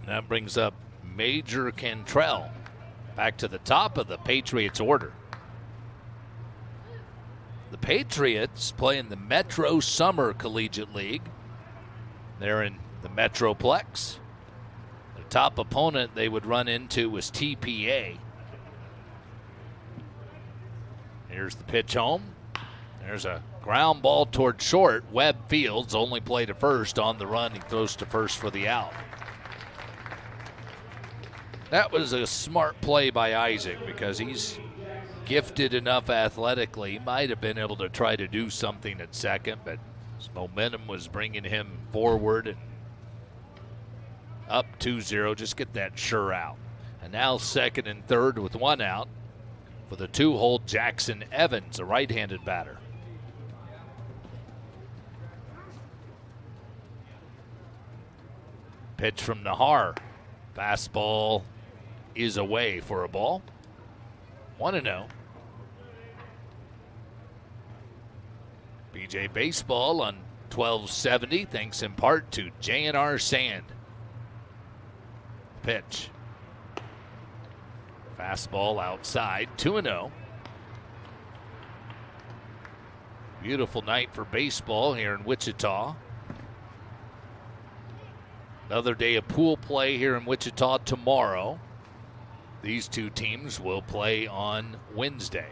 That brings up Major Cantrell back to the top of the Patriots order. The Patriots play in the Metro Summer Collegiate League. They're in the Metroplex. The top opponent they would run into was TPA. Here's the pitch home. There's a ground ball toward short. Webb Fields only play to first. On the run, he throws to first for the out. That was a smart play by Isaac because he's gifted enough athletically. Might have been able to try to do something at second, but his momentum was bringing him forward and up 2-0. Just get that sure out. And now second and third with 1 out for the 2-hole Jackson Evans, a right-handed batter. Pitch from Nahar. Fastball is away for a ball. 1-0. BJ Baseball on 1270, thanks in part to J&R Sand. Pitch. Fastball outside, 2-0. Beautiful night for baseball here in Wichita. Another day of pool play here in Wichita tomorrow. These two teams will play on Wednesday.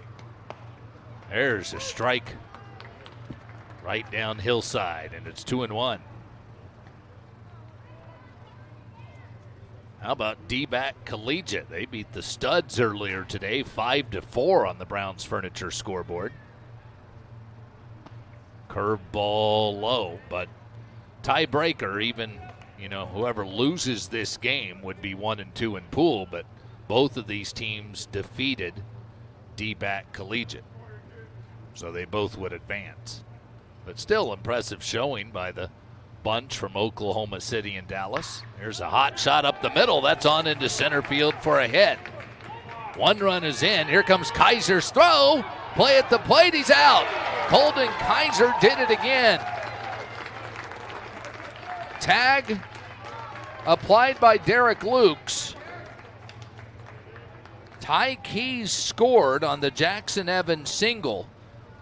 There's a strike right down hillside, and it's 2-1. How about D-back Collegiate? They beat the Studs earlier today, 5-4 on the Browns Furniture scoreboard. Curveball low, but tiebreaker, even, whoever loses this game would be 1-2 in pool, but both of these teams defeated D-back Collegiate. So they both would advance. But still impressive showing by the bunch from Oklahoma City and Dallas. There's a hot shot up the middle. That's on into center field for a hit. One run is in. Here comes Kaiser's throw. Play at the plate. He's out. Colden Kaiser did it again. Tag applied by Derek Lukes. Ty Keys scored on the Jackson Evans single,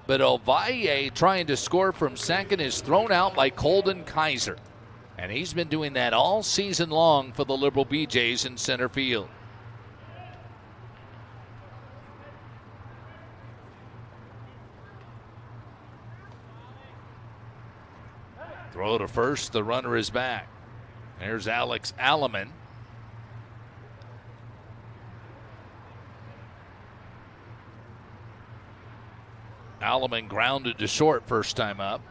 but Ovalle trying to score from second is thrown out by Colden Kaiser. And he's been doing that all season long for the Liberal BJs in center field. Throw to first, the runner is back. There's Alex Alleman. Alleman grounded to short first time up.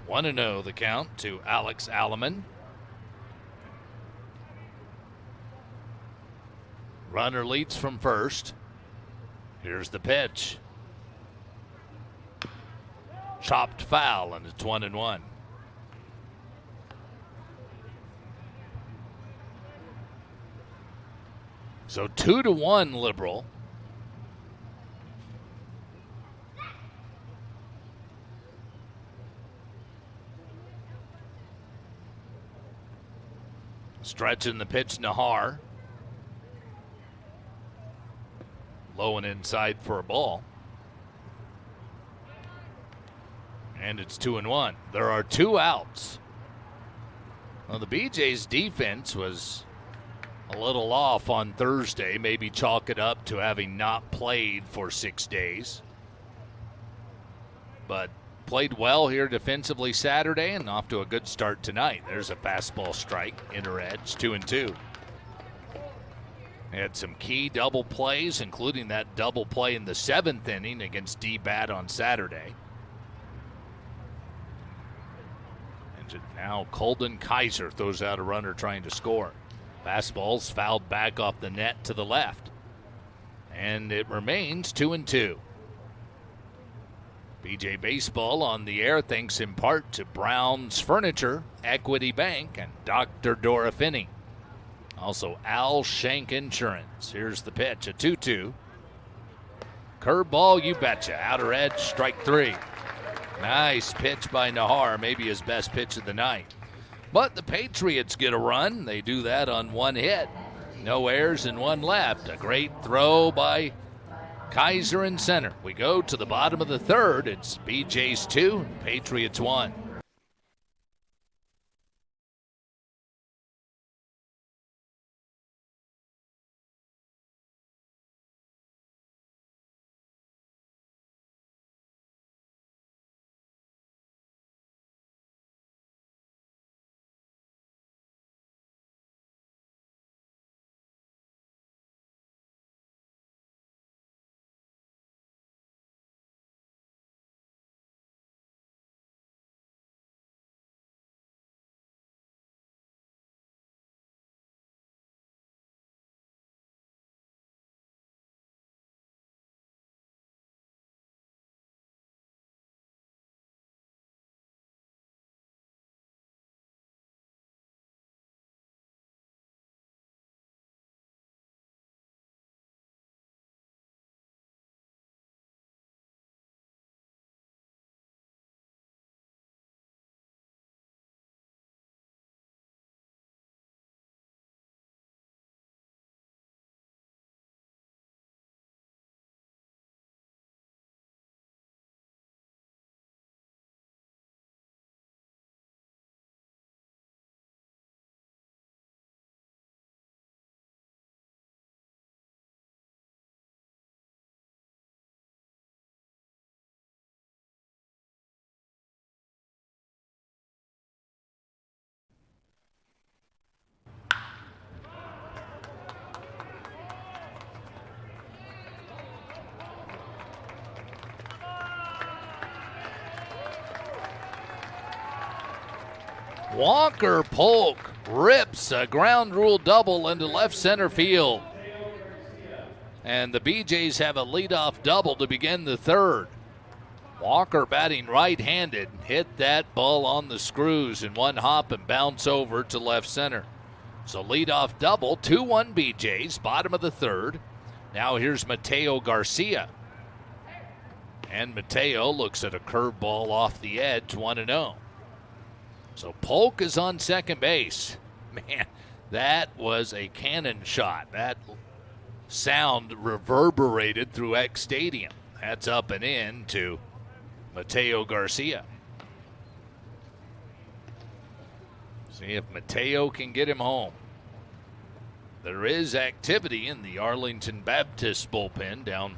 One to 0 the count to Alex Alleman. Runner leads from first. Here's the pitch. Chopped foul, and it's 1-1. So 2-1 Liberal. Stretching the pitch, Nahar. Low and inside for a ball. And it's 2-1. There are 2 outs. Well, the BJ's defense was a little off on Thursday. Maybe chalk it up to having not played for 6 days. But played well here defensively Saturday and off to a good start tonight. There's a fastball strike, inner edge, 2-2. Had some key double plays, including that double play in the 7th inning against D-Bat on Saturday. And now Colden Kaiser throws out a runner trying to score. Fastball's fouled back off the net to the left. And it remains 2-2. BJ Baseball on the air thanks in part to Brown's Furniture, Equity Bank, and Dr. Dora Finney. Also Al Shank Insurance. Here's the pitch, a 2-2. Curveball, you betcha. Outer edge, strike 3. Nice pitch by Nahar, maybe his best pitch of the night. But the Patriots get a run. They do that on 1 hit. No errors and 1 left. A great throw by Kaiser in center. We go to the bottom of the 3rd. It's BJ's 2, Patriots 1. Walker Polk rips a ground rule double into left center field. And the BJs have a leadoff double to begin the third. Walker, batting right-handed, hit that ball on the screws in one hop and bounce over to left center. So leadoff double, 2-1 BJs, bottom of the third. Now here's Mateo Garcia. And Mateo looks at a curveball off the edge, 1-0. So Polk is on second base. Man, that was a cannon shot. That sound reverberated through X Stadium. That's up and in to Mateo Garcia. See if Mateo can get him home. There is activity in the Arlington Baptist bullpen down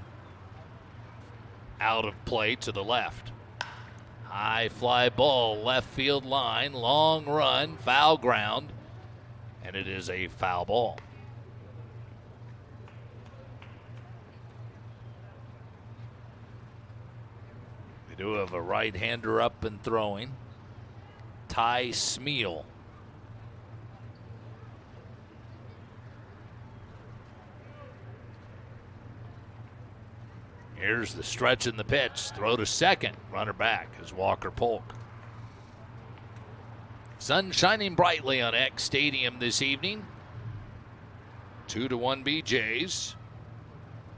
out of play to the left. High fly ball, left field line, long run, foul ground, and it is a foul ball. They do have a right-hander up and throwing, Ty Smeal. Here's the stretch in the pitch. Throw to second. Runner back is Walker Polk. Sun shining brightly on X Stadium this evening. 2-1 BJs.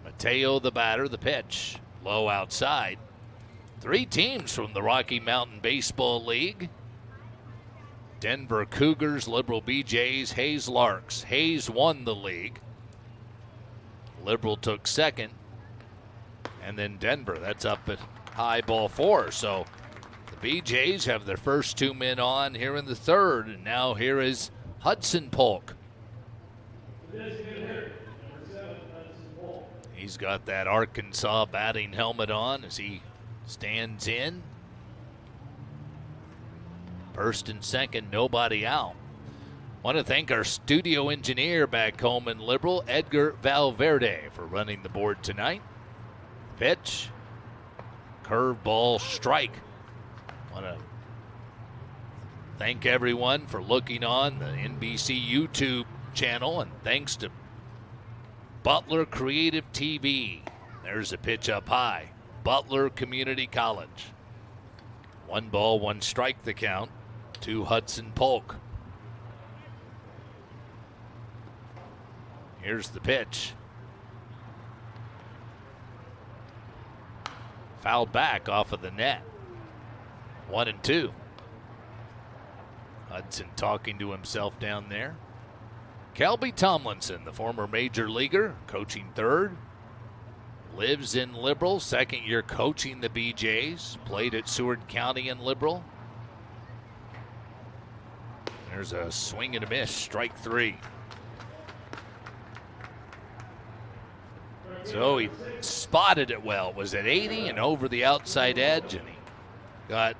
Mateo the batter, the pitch. Low outside. 3 teams from the Rocky Mountain Baseball League. Denver Cougars, Liberal BJs, Hayes Larks. Hayes won the league. Liberal took second. And then Denver, that's up at high ball 4. So the BJs have their first 2 men on here in the third. And now here is Hudson Polk. He's got that Arkansas batting helmet on as he stands in. First and second, nobody out. Want to thank our studio engineer back home in Liberal, Edgar Valverde, for running the board tonight. Pitch, curveball, strike. Want to thank everyone for looking on the NBC YouTube channel, and thanks to Butler Creative TV. There's a pitch up high. Butler Community College. 1 ball, 1 strike the count to Hudson Polk. Here's the pitch. Fouled back off of the net. 1-2. Hudson talking to himself down there. Kelby Tomlinson, the former major leaguer, coaching third. Lives in Liberal, second year coaching the BJs. Played at Seward County in Liberal. There's a swing and a miss, strike 3. So he spotted it well. It was at 80 and over the outside edge, and he got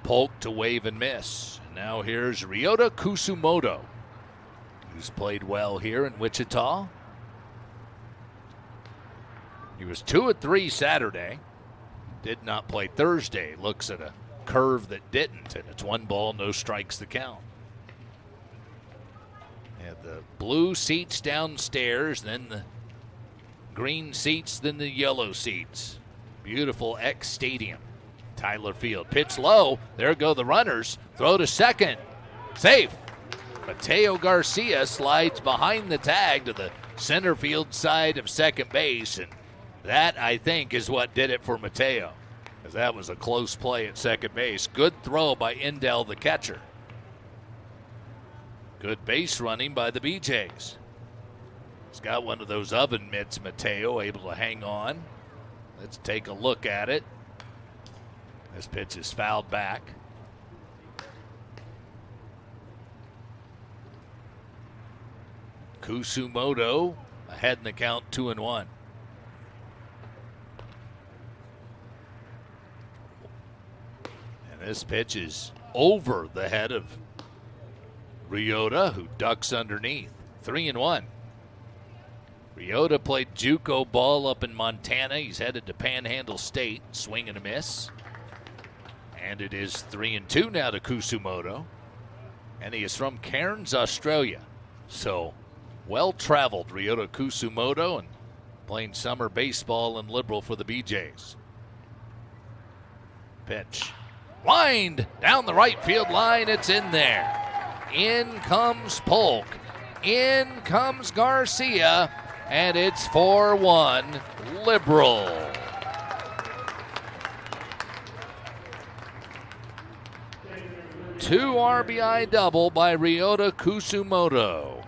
Polk to wave and miss. And now here's Ryota Kusumoto, who's played well here in Wichita. He was 2 of 3 Saturday. Did not play Thursday. Looks at a curve that didn't, and it's 1 ball, no strikes the count. And the blue seats downstairs, then the green seats, then the yellow seats. Beautiful X Stadium, Tyler Field. Pitch low. There go the runners. Throw to second. Safe. Mateo Garcia slides behind the tag to the center field side of second base, and that, I think, is what did it for Mateo, because that was a close play at second base. Good throw by Endell, the catcher. Good base running by the BJs. He's got one of those oven mitts, Mateo, able to hang on. Let's take a look at it. This pitch is fouled back. Kusumoto ahead in the count, 2-1. And this pitch is over the head of Ryota, who ducks underneath. 3-1. Ryota played JUCO ball up in Montana. He's headed to Panhandle State. Swing and a miss. And it is 3-2 now to Kusumoto. and he is from Cairns, Australia. So, well-traveled Ryota Kusumoto, and playing summer baseball in Liberal for the BJs. Pitch. Lined down the right field line. It's in there. In comes Polk. In comes Garcia. And it's 4-1 Liberal. Two RBI double by Ryota Kusumoto.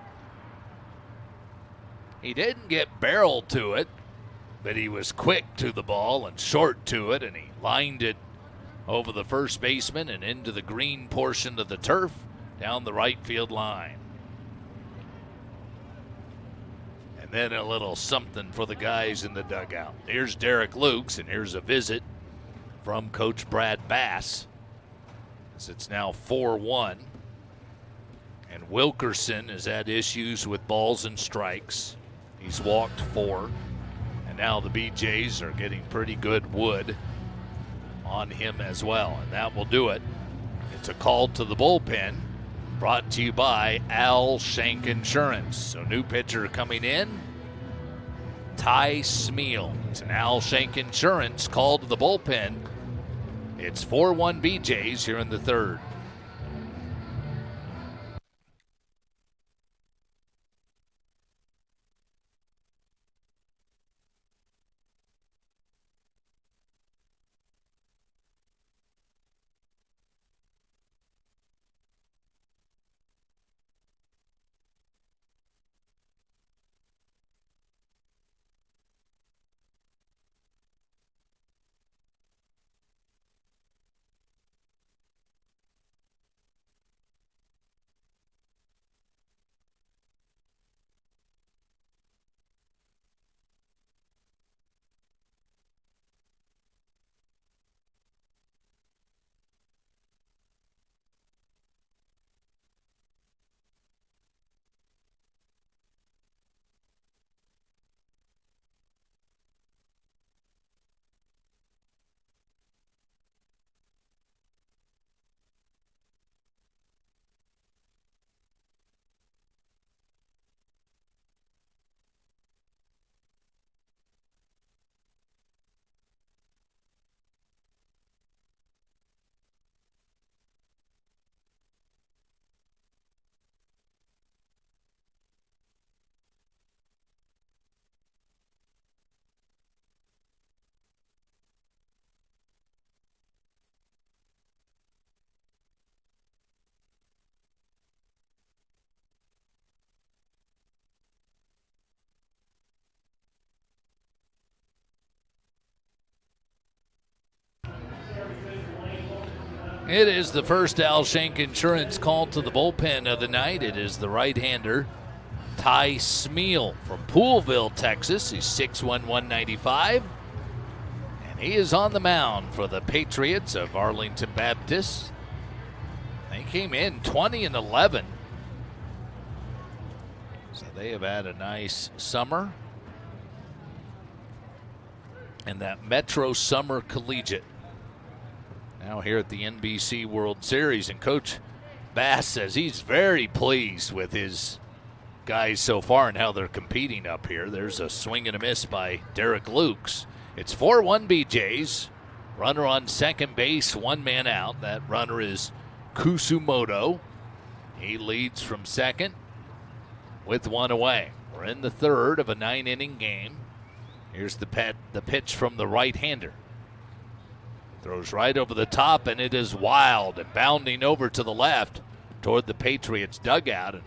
He didn't get barreled to it, but he was quick to the ball and short to it, and he lined it over the first baseman and into the green portion of the turf down the right field line. And then a little something for the guys in the dugout. Here's Derek Lukes, and here's a visit from Coach Brad Bass. As it's now 4-1. And Wilkerson has had issues with balls and strikes. He's walked 4. And now the BJs are getting pretty good wood on him as well. And that will do it. It's a call to the bullpen, brought to you by Al Shank Insurance. So new pitcher coming in, Ty Smeal. It's an Al Shank Insurance call to the bullpen. It's 4-1 BJs here in the third. It is the first Al Shank Insurance call to the bullpen of the night. It is the right-hander, Ty Smeal from Poolville, Texas. He's 6'1", 195. And he is on the mound for the Patriots of Arlington Baptist. They came in 20-11. So they have had a nice summer. And that Metro Summer Collegiate. Now here at the NBC World Series, and Coach Bass says he's very pleased with his guys so far and how they're competing up here. There's a swing and a miss by Derek Lukes. It's 4-1 BJs. Runner on second base, one man out. That runner is Kusumoto. He leads from second with one away. We're in the third of a 9-inning game. Here's the pitch from the right-hander. Throws right over the top, and it is wild and bounding over to the left toward the Patriots dugout. And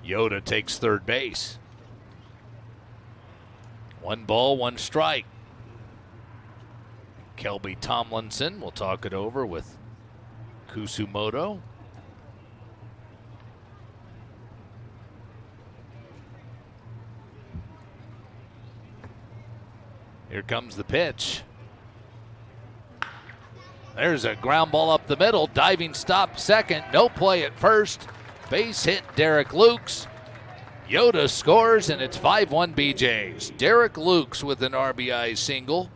Yoda takes third base. 1 ball, 1 strike. Kelby Tomlinson will talk it over with Kusumoto. Here comes the pitch. There's a ground ball up the middle. Diving stop second. No play at first. Base hit Derek Lukes. Yoda scores, and it's 5-1 BJs. Derek Lukes with an RBI single.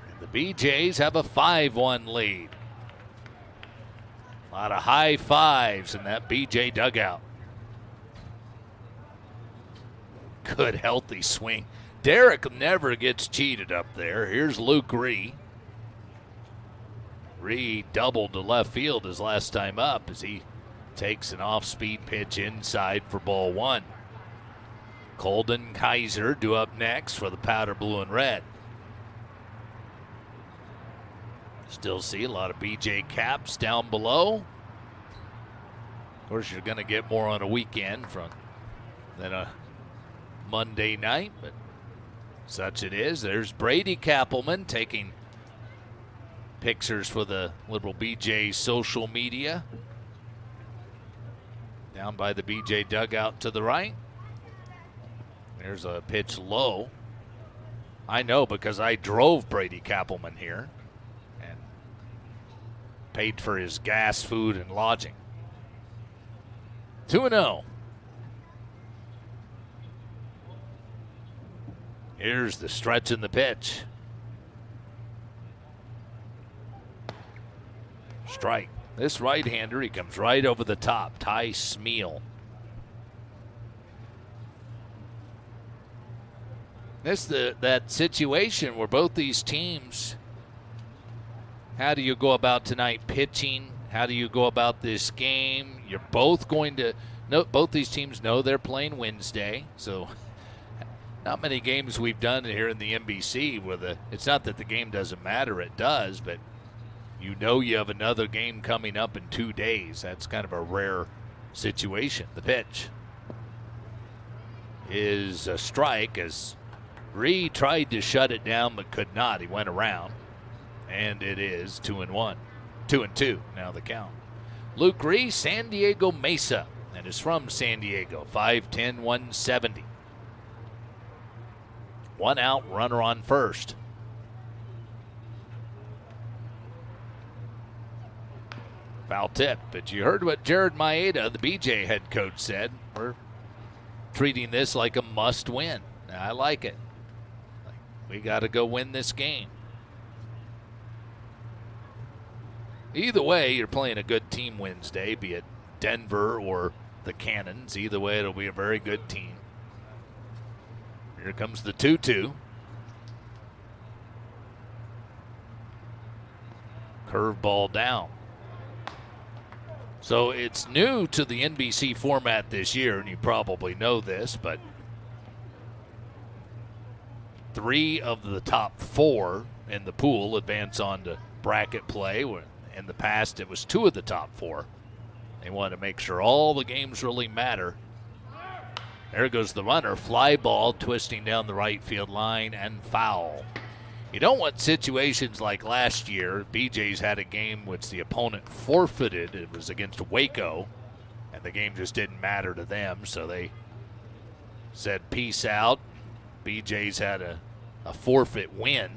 And the BJs have a 5-1 lead. A lot of high fives in that BJ dugout. Good, healthy swing. Derek never gets cheated up there. Here's Luke Ree. Ree doubled to left field his last time up as he takes an off-speed pitch inside for ball one. Colden Kaiser due up next for the powder blue and red. Still see a lot of BJ caps down below. Of course, you're going to get more on a weekend than a Monday night, but such it is. There's Brady Kappelman taking pictures for the Liberal BJ social media. Down by the BJ dugout to the right. There's a pitch low. I know because I drove Brady Kappelman here and paid for his gas, food, and lodging. 2-0. Here's the stretch in the pitch. Strike. This right-hander, he comes right over the top. Ty Smeal. That situation where both these teams, how do you go about tonight pitching? How do you go about this game? You're both going to know, both these teams know they're playing Wednesday, so not many games we've done here in the NBC where it's not that the game doesn't matter, it does, but you know you have another game coming up in 2 days. That's kind of a rare situation. The pitch is a strike as Ree tried to shut it down but could not. He went around, and it is 2-1. 2-2 now the count. Luke Ree, San Diego Mesa, and is from San Diego. 5'10", 170. 1 out, runner on first. Foul tip, but you heard what Jared Maieda, the BJ head coach, said. We're treating this like a must-win. I like it. We got to go win this game. Either way, you're playing a good team Wednesday, be it Denver or the Cannons. Either way, it'll be a very good team. Here comes the 2-2. Curveball down. So it's new to the NBC format this year, and you probably know this, but 3 of the top 4 in the pool advance on to bracket play. In the past, it was 2 of the top 4. They want to make sure all the games really matter. There goes the runner. Fly ball twisting down the right field line and foul. You don't want situations like last year. BJ's had a game which the opponent forfeited. It was against Waco, and the game just didn't matter to them, so they said peace out. BJ's had a forfeit win,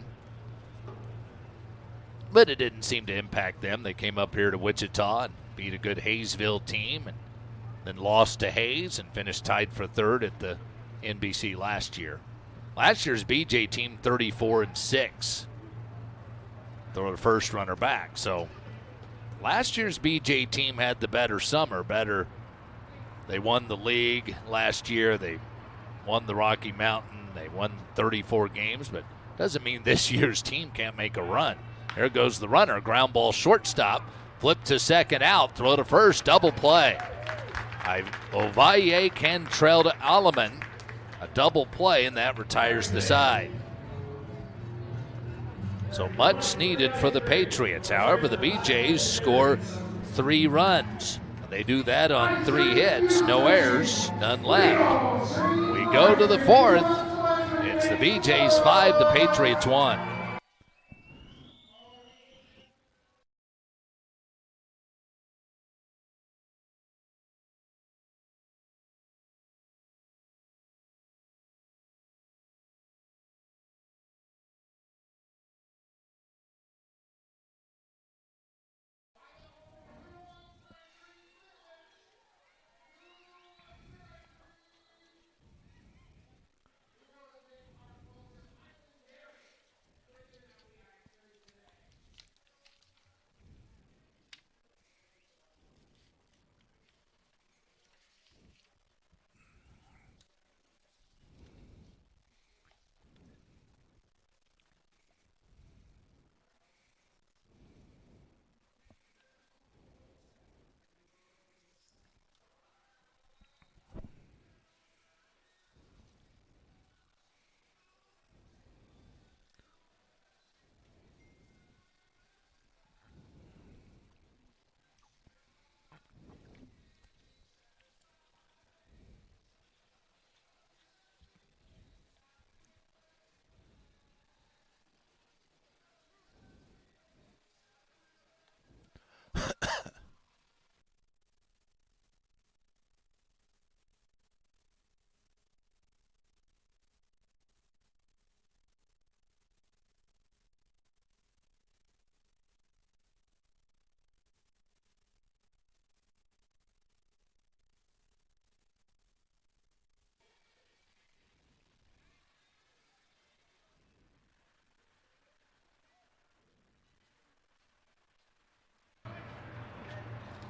but it didn't seem to impact them. They came up here to Wichita and beat a good Hayesville team and then lost to Hayes and finished tied for 3rd at the NBC last year. Last year's BJ team 34-6. Throw the first runner back. So last year's BJ team had the better summer. They won the league last year. They won the Rocky Mountain. They won 34 games, but doesn't mean this year's team can't make a run. There goes the runner. Ground ball shortstop. Flip to second out. Throw to first. Double play. Ovalle Cantrell to Alleman. A double play, and that retires the side. So much needed for the Patriots. However, the BJs score 3 runs. They do that on 3 hits, no errors, none left. We go to the 4th. It's the BJs 5, the Patriots 1.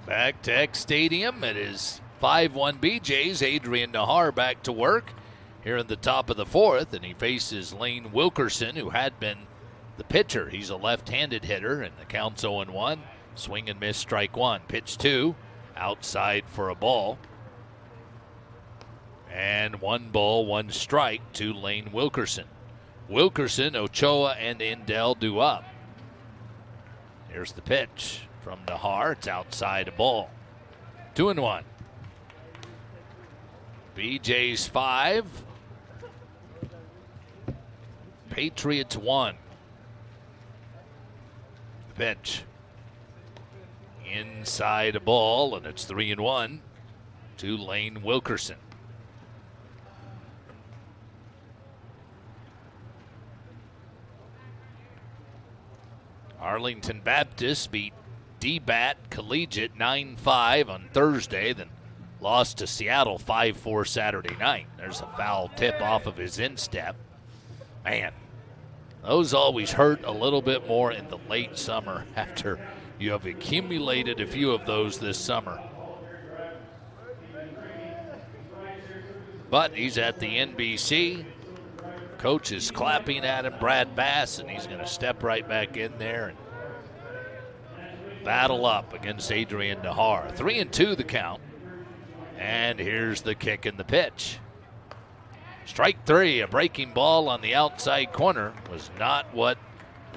Back to X Stadium. It is 5-1 BJ's. Adrian Nahar back to work here in the top of the fourth, and he faces Lane Wilkerson, who had been the pitcher. He's a left-handed hitter, and the count's 0-1. Swing and miss, strike one. Pitch two, outside for a ball. And 1 ball, 1 strike to Lane Wilkerson. Wilkerson, Ochoa, and Indell due up. Here's the pitch from Nahar. It's outside a ball. 2-1. BJ's 5. Patriots 1. The pitch. Inside a ball, and it's 3-1 to Lane Wilkerson. Arlington Baptist beat D-Bat Collegiate 9-5 on Thursday, then lost to Seattle 5-4 Saturday night. There's a foul tip off of his instep. Man, those always hurt a little bit more in the late summer after you have accumulated a few of those this summer. But he's at the NBC. Coach is clapping at him, Brad Bass, and he's going to step right back in there and battle up against Adrian Nahar. 3-2 the count. And here's the kick and the pitch. Strike three, a breaking ball on the outside corner was not what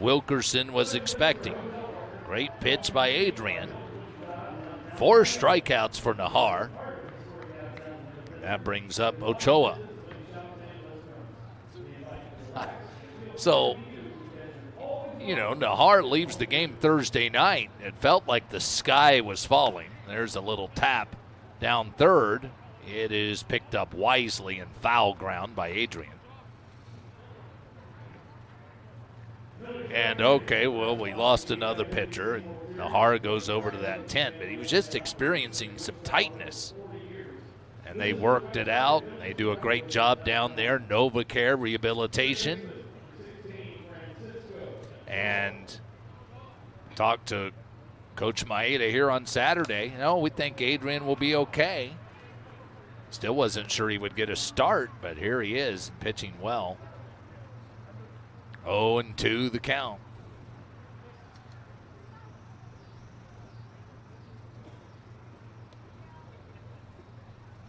Wilkerson was expecting. Great pitch by Adrian. 4 strikeouts for Nahar. That brings up Ochoa. So, Nahar leaves the game Thursday night. It felt like the sky was falling. There's a little tap down third. It is picked up wisely in foul ground by Adrian. And we lost another pitcher, and Nahar goes over to that tent, but he was just experiencing some tightness. And they worked it out. They do a great job down there. NovaCare Rehabilitation. And talked to Coach Maieda here on Saturday. We think Adrian will be okay. Still wasn't sure he would get a start, but here he is pitching well. 0-2 the count.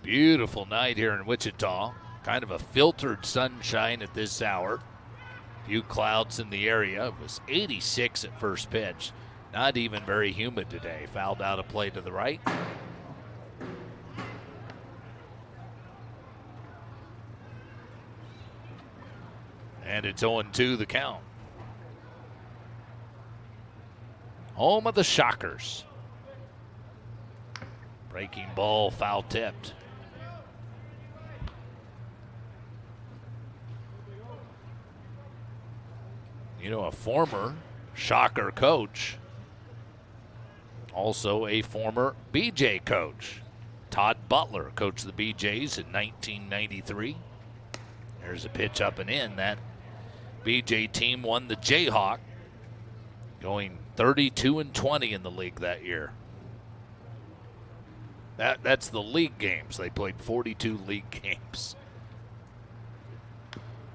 Beautiful night here in Wichita. Kind of a filtered sunshine at this hour. Few clouds in the area. It was 86 at first pitch. Not even very humid today. Fouled out a play to the right. And it's 0-2 the count. Home of the Shockers. Breaking ball, foul tipped. A former Shocker coach, also a former BJ coach. Todd Butler coached the BJs in 1993. There's a pitch up and in. That BJ team won the Jayhawk, going 32-20 in the league that year. That's the league games. They played 42 league games.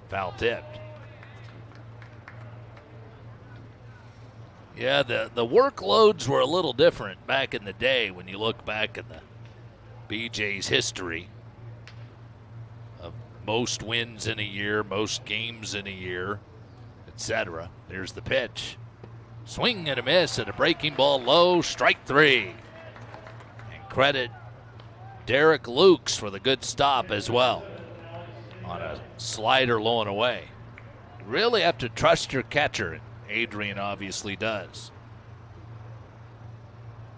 Foul tipped. Yeah, the workloads were a little different back in the day when you look back at the BJ's history of most wins in a year, most games in a year, etc. There's the pitch. Swing and a miss and a breaking ball low, strike three. And credit Derek Lukes for the good stop as well on a slider low and away. You really have to trust your catcher. Adrian obviously does.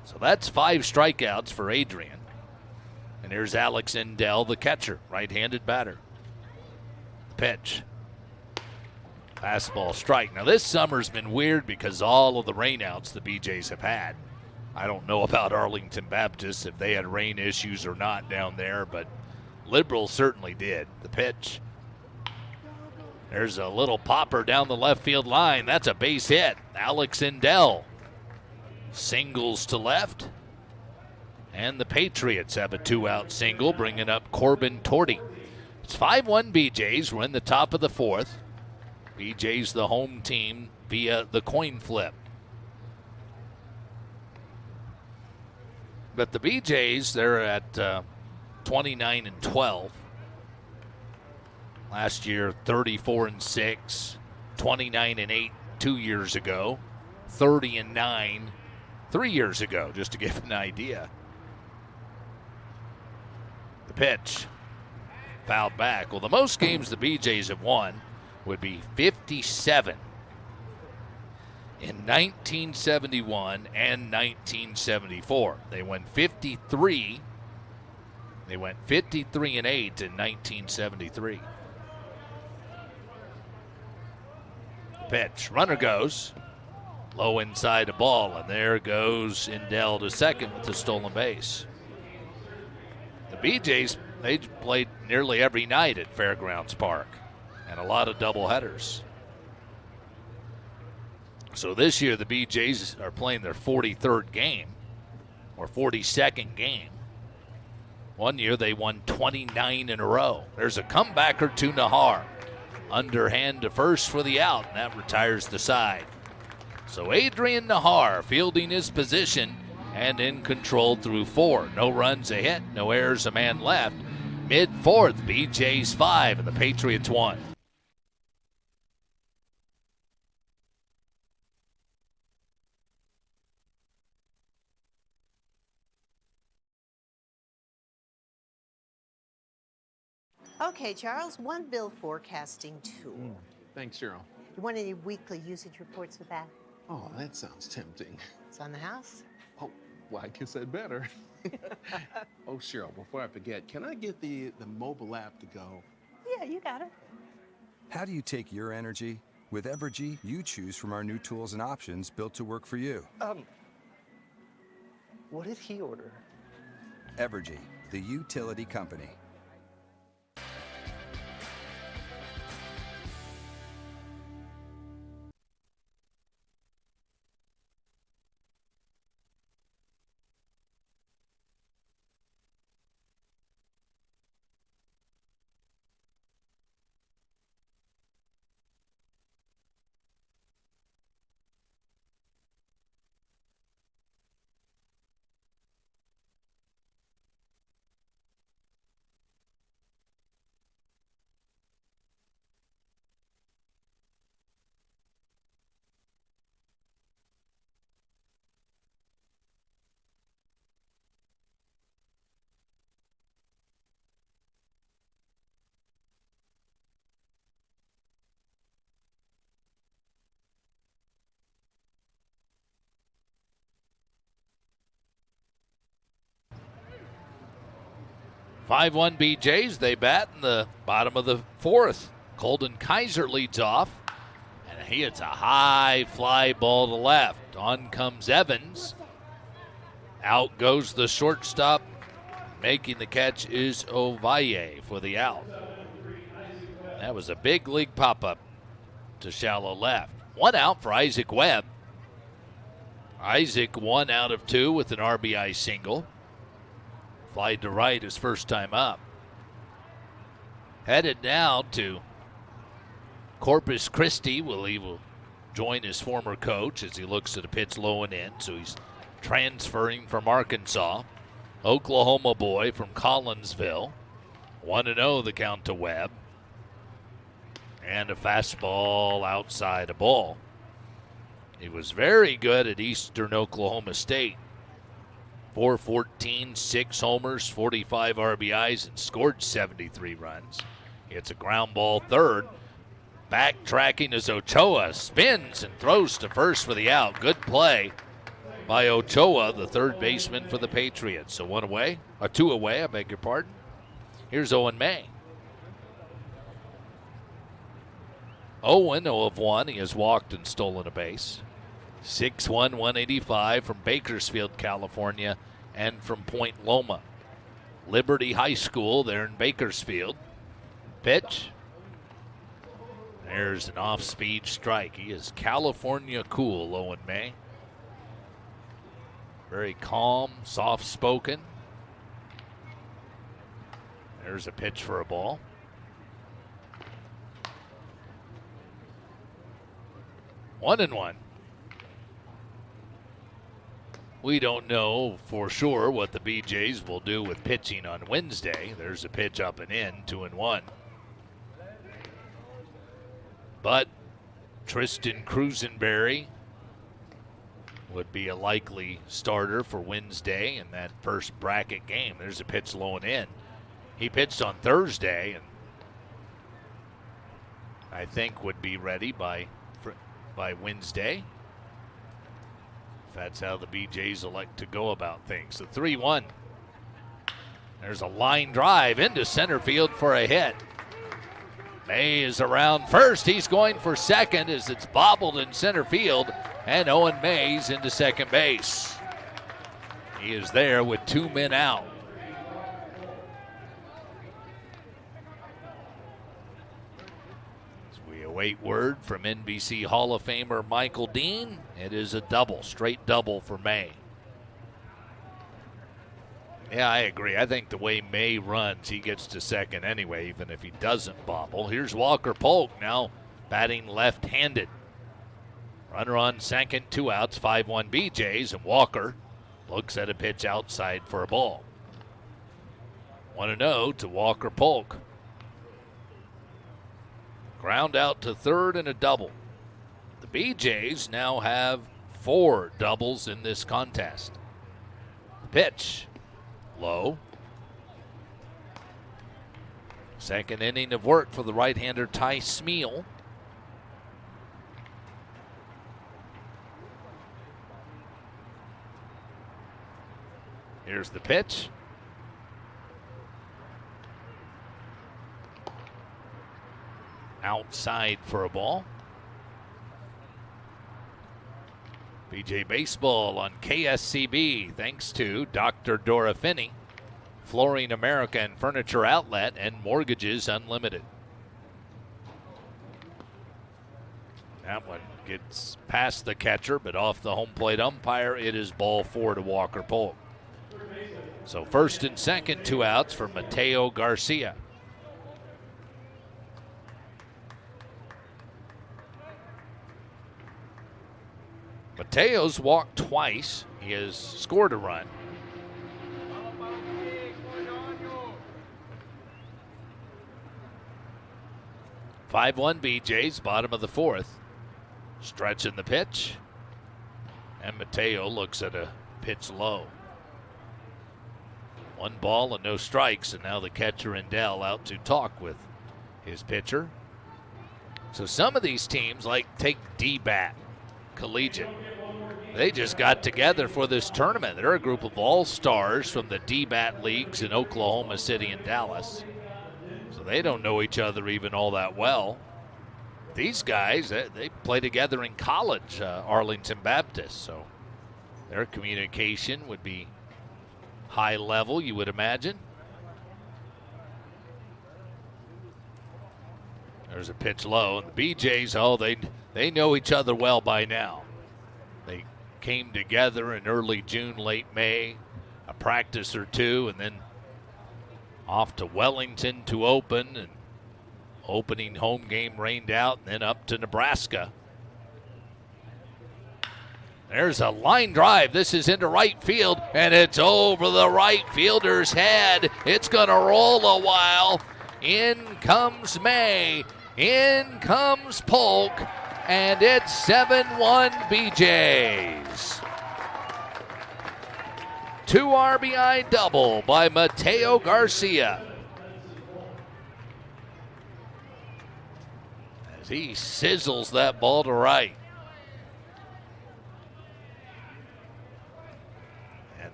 So that's 5 strikeouts for Adrian. And here's Alex Indell, the catcher, right-handed batter. The pitch. Fastball strike. Now this summer's been weird because all of the rainouts the BJs have had. I don't know about Arlington Baptist if they had rain issues or not down there, but Liberal certainly did. The pitch. There's a little popper down the left field line. That's a base hit. Alex Indell singles to left. And the Patriots have a 2-out single, bringing up Corbin Torty. It's 5-1 BJs. We're in the top of the fourth. BJ's the home team via the coin flip. But the BJs, they're at 29-12. Last year, 34-6, 29-8 2 years ago, 30-9 3 years ago, just to give an idea. The pitch, fouled back. Well, the most games the BJs have won would be 57 in 1971 and 1974. They won 53. They went 53-8 in 1973. Pitch, runner goes low inside the ball, and there goes Indell to second with the stolen base. The BJs, they played nearly every night at Fairgrounds Park, and a lot of doubleheaders. So this year the BJs are playing their 43rd game, or 42nd game. One year they won 29 in a row. There's a comebacker to Nahar. Underhand to first for the out, and that retires the side. So Adrian Nahar fielding his position and in control through 4. No runs, a hit, no errors, a man left. Mid-fourth, BJ's 5 and the Patriots 1. Okay, Charles, one bill forecasting tool. Thanks, Cheryl. You want any weekly usage reports with that? Oh, that sounds tempting. It's on the house. Oh, well, I guess I'd better. Oh, Cheryl, before I forget, can I get the mobile app to go? Yeah, you got it. How do you take your energy? With Evergy, you choose from our new tools and options built to work for you. What did he order? Evergy, the utility company. Five-one BJs, they bat in the bottom of the fourth. Colton Kaiser leads off, and he hits a high fly ball to left. On comes Evans. Out goes the shortstop. Making the catch is Ovalle for the out. That was a big league pop-up to shallow left. One out for Isaac Webb. Isaac 1 out of 2 with an RBI single. Fly to right his first time up. Headed now to Corpus Christi. He will join his former coach as he looks at a pitch low and in. So he's transferring from Arkansas. Oklahoma boy from Collinsville. 1-0 the count to Webb. And a fastball outside a ball. He was very good at Eastern Oklahoma State. 414, 6 homers, 45 RBIs, and scored 73 runs. It's a ground ball third. Backtracking as Ochoa spins and throws to first for the out. Good play by Ochoa, the third baseman for the Patriots. So 2 away, I beg your pardon. Here's Owen May. Owen 0 of 1. He has walked and stolen a base. 6'1", 185 from Bakersfield, California, and from Point Loma. Liberty High School there in Bakersfield. Pitch. There's an off-speed strike. He is California cool, Owen May. Very calm, soft-spoken. There's a pitch for a ball. 1-1. We don't know for sure what the BJs will do with pitching on Wednesday. There's a pitch up and in, 2-1. But Tristan Cruisenberry would be a likely starter for Wednesday in that first bracket game. There's a pitch low and in. He pitched on Thursday and I think would be ready by Wednesday. If that's how the BJs elect to go about things. The 3-1. There's a line drive into center field for a hit. May is around first. He's going for second as it's bobbled in center field. And Owen May's into second base. He is there with 2 men out. As we await word from NBC Hall of Famer Michael Dean, it is a double, straight double for May. Yeah, I agree. I think the way May runs, he gets to second anyway, even if he doesn't bobble. Here's Walker Polk now batting left-handed. Runner on second, 2 outs, 5-1 BJs, and Walker looks at a pitch outside for a ball. 1-0 to Walker Polk. Ground out to third and a double. The BJs now have 4 doubles in this contest. Pitch. Low. Second inning of work for the right-hander Ty Smeal. Here's the pitch. Outside for a ball. BJ Baseball on KSCB, thanks to Dr. Dora Finney, Flooring America and Furniture Outlet, and Mortgages Unlimited. That one gets past the catcher, but off the home plate umpire. It is ball 4 to Walker Polk. So first and second, 2 outs for Mateo Garcia. Mateo's walked twice. He has scored a run. "5-1 BJ's, bottom of the 4th. Stretching the pitch. And Mateo looks at a pitch low. 1 ball and no strikes, and now the catcher and Dell out to talk with his pitcher. So some of these teams, like take D-Bat Collegiate, they just got together for this tournament. They're a group of all-stars from the D-Bat leagues in Oklahoma City and Dallas. So they don't know each other even all that well. These guys, they play together in college, Arlington Baptist, so their communication would be high level, you would imagine. There's a pitch low, and the BJs, they know each other well by now. They came together in early June, late May, a practice or two, and then off to Wellington to open, and opening home game rained out, and then up to Nebraska. There's a line drive. This is into right field, and it's over the right fielder's head. It's going to roll a while. In comes May. In comes Polk. And it's 7-1 BJs. 2 RBI double by Mateo Garcia. As he sizzles that ball to right.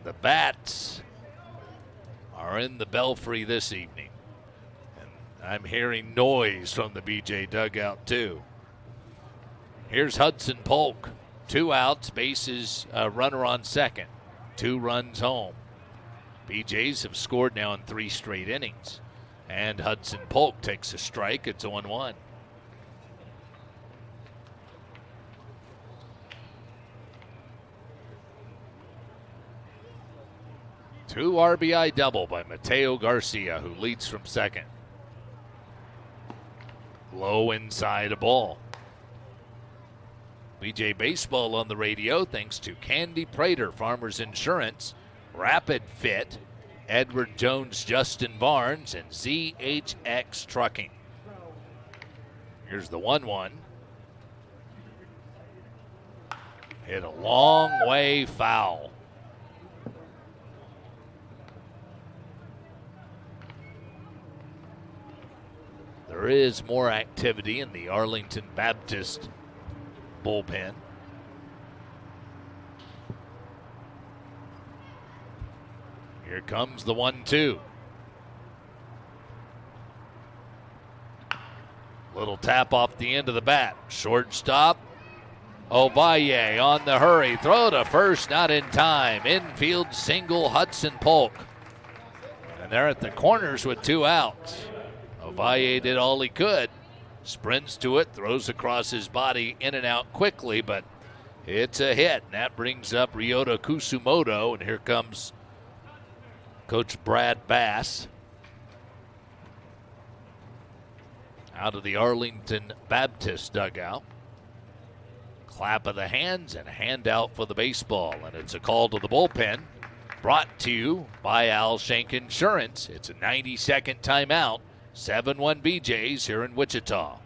The bats are in the belfry this evening. And I'm hearing noise from the BJ dugout too. Here's Hudson Polk. 2 outs, bases, runner on second. 2 runs home. BJs have scored now in 3 straight innings. And Hudson Polk takes a strike. It's 0-1. 2 RBI double by Mateo Garcia, who leads from second. Low inside a ball. BJ Baseball on the radio thanks to Candy Prater, Farmers Insurance, Rapid Fit, Edward Jones, Justin Barnes, and ZHX Trucking. Here's the 1-1. Hit a long way foul. There is more activity in the Arlington Baptist bullpen. Here comes the 1-2. Little tap off the end of the bat. Shortstop. Ovalle on the hurry. Throw to first, not in time. Infield single, Hudson Polk. And they're at the corners with 2 outs. Ovalle did all he could. Sprints to it, throws across his body, in and out quickly, but it's a hit. And that brings up Ryota Kusumoto, and here comes Coach Brad Bass out of the Arlington Baptist dugout. Clap of the hands and a handout for the baseball, and it's a call to the bullpen. Brought to you by Al Shank Insurance. It's a 90-second timeout. 7-1 BJs here in Wichita.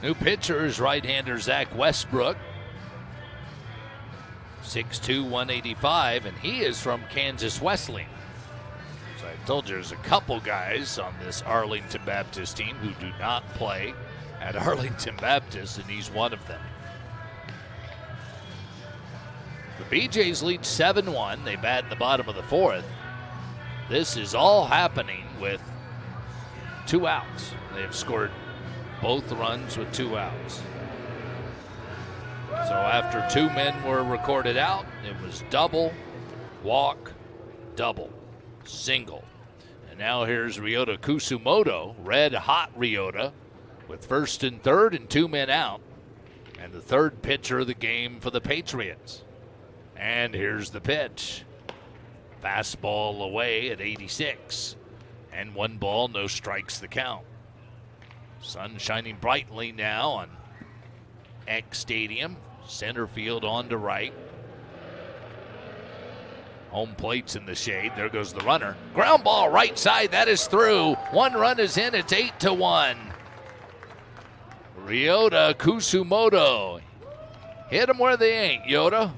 New pitcher is right-hander Zach Westbrook. 6'2", 185, and he is from Kansas Wesleyan. So I told you there's a couple guys on this Arlington Baptist team who do not play at Arlington Baptist, and he's one of them. The BJs lead 7-1. They bat in the bottom of the 4th. This is all happening with 2 outs. They have scored both runs with 2 outs. So after 2 men were recorded out, it was double, walk, double, single. And now here's Ryota Kusumoto, red hot Ryota, with 1st and 3rd and 2 men out. And the 3rd pitcher of the game for the Patriots. And here's the pitch. Fastball away at 86. And 1 ball, no strikes the count. Sun shining brightly now on Eck Stadium. Center field on to right. Home plate's in the shade. There goes the runner. Ground ball right side. That is through. 1 run is in. It's 8-1. Ryota Kusumoto. Hit them where they ain't, Yoda.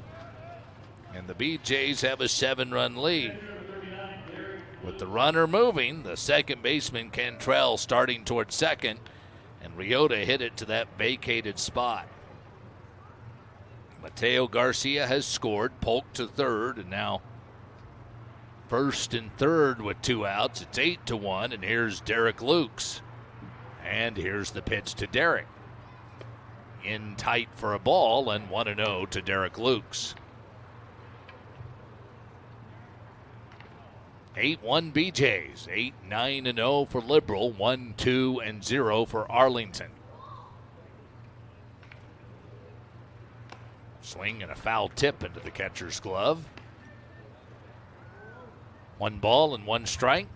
And the BJs have a 7-run lead. With the runner moving, the second baseman Cantrell starting towards second, and Ryota hit it to that vacated spot. Mateo Garcia has scored, Polk to 3rd, and now first and third with 2 outs. It's 8-1, and here's Derek Lukes. And here's the pitch to Derek. In tight for a ball, and 1-0 to Derek Lukes. 8-1 BJs, 8-9-0 for Liberal, 1-2-0 for Arlington. Swing and a foul tip into the catcher's glove. 1 ball and 1 strike.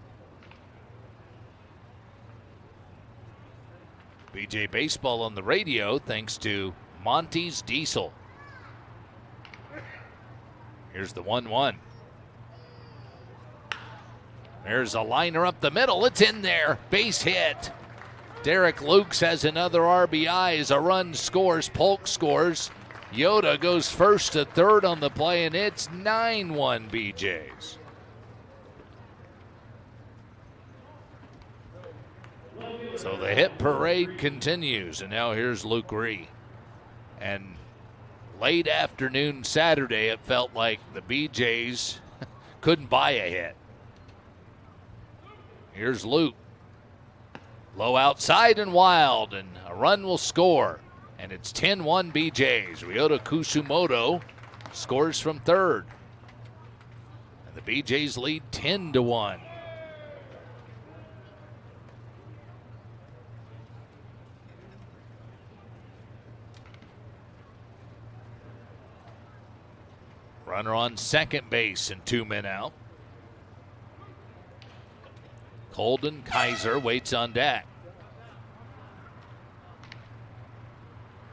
BJ Baseball on the radio thanks to Monty's Diesel. Here's the 1-1. There's a liner up the middle. It's in there. Base hit. Derek Lukes has another RBI as a run scores. Polk scores. Yoda goes first to third on the play, and it's 9-1 BJs. So the hit parade continues, and now here's Luke Ree. And late afternoon Saturday, it felt like the BJs couldn't buy a hit. Here's Luke. Low outside and wild, and a run will score. And it's 10-1 BJs. Ryota Kusumoto scores from third. And the BJs lead 10-1. Runner on second base and 2 men out. Colden Kaiser waits on deck.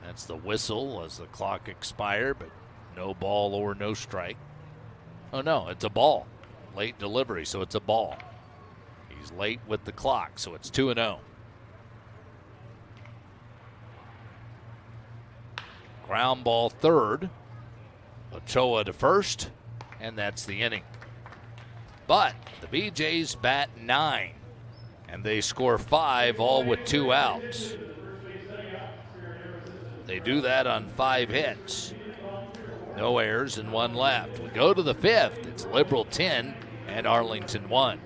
That's the whistle as the clock expired, but no ball or no strike. Oh no, it's a ball. Late delivery, so it's a ball. He's late with the clock, so it's 2-0. Ground ball third. Ochoa to first, and that's the inning. But the BJs bat 9, and they score 5, all with 2 outs. They do that on 5 hits. No errors and 1 left. We go to the 5th. It's Liberal 10 and Arlington 1.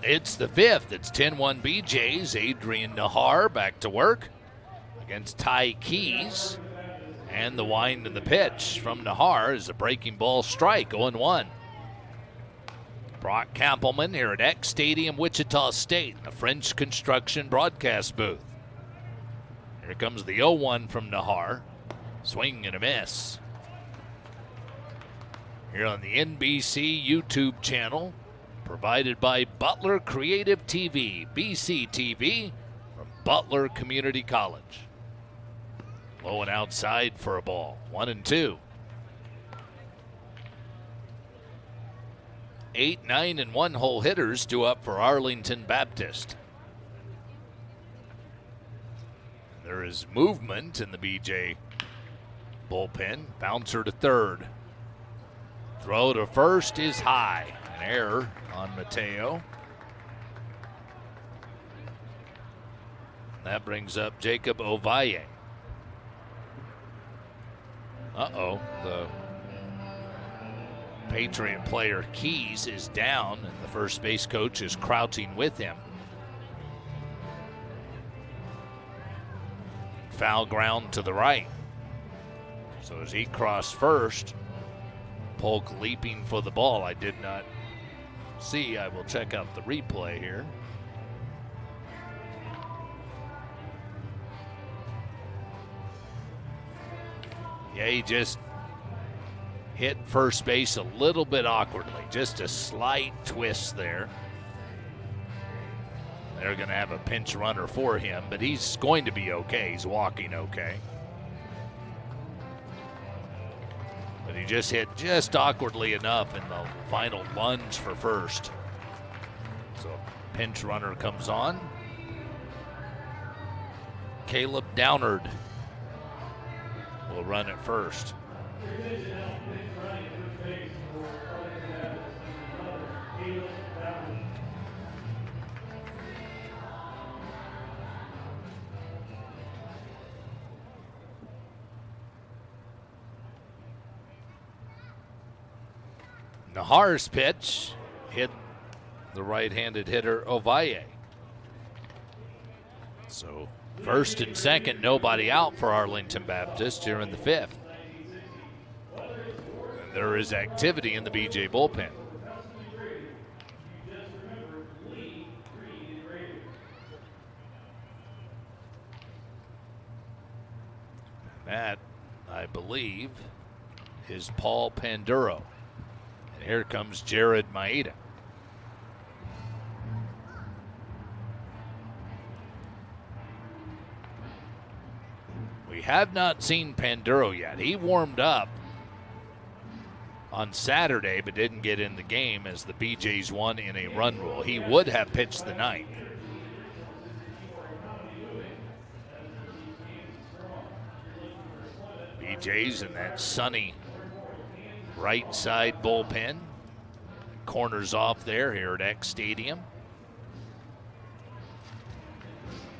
It's the 5th. It's 10-1 BJs. Adrian Nahar back to work against Ty Keys. And the wind and the pitch from Nahar is a breaking ball strike, 0-1. Brock Kampelman here at X Stadium, Wichita State, in the French Construction broadcast booth. Here comes the 0-1 from Nahar. Swing and a miss. Here on the NBC YouTube channel, provided by Butler Creative TV, BC TV, from Butler Community College. Low and outside for a ball, 1-2. 8, 9, and 1-hole hitters due up for Arlington Baptist. There is movement in the BJ bullpen. Bouncer to third. Throw to first is high. An error on Mateo. That brings up Jacob Ovalle. Uh-oh. The Patriot player Keys is down, and the first base coach is crouching with him. Foul ground to the right. So as he crossed first, Polk leaping for the ball. I did not see. I will check out the replay here. Yeah, he just hit first base a little bit awkwardly. Just a slight twist there. They're going to have a pinch runner for him, but he's going to be okay. He's walking okay. But he just hit just awkwardly enough in the final lunge for first. So pinch runner comes on. Caleb Downard will run at first. Nahar's pitch hit the right-handed hitter Ovalle. So first and second, nobody out for Arlington Baptist here in the fifth. And there is activity in the BJ bullpen. That, I believe, is Paul Panduro. And here comes Jared Maieda. We have not seen Panduro yet. He warmed up on Saturday but didn't get in the game as the BJs won in a run rule. He would have pitched the ninth. BJs in that sunny right side bullpen. Corners off there here at X Stadium.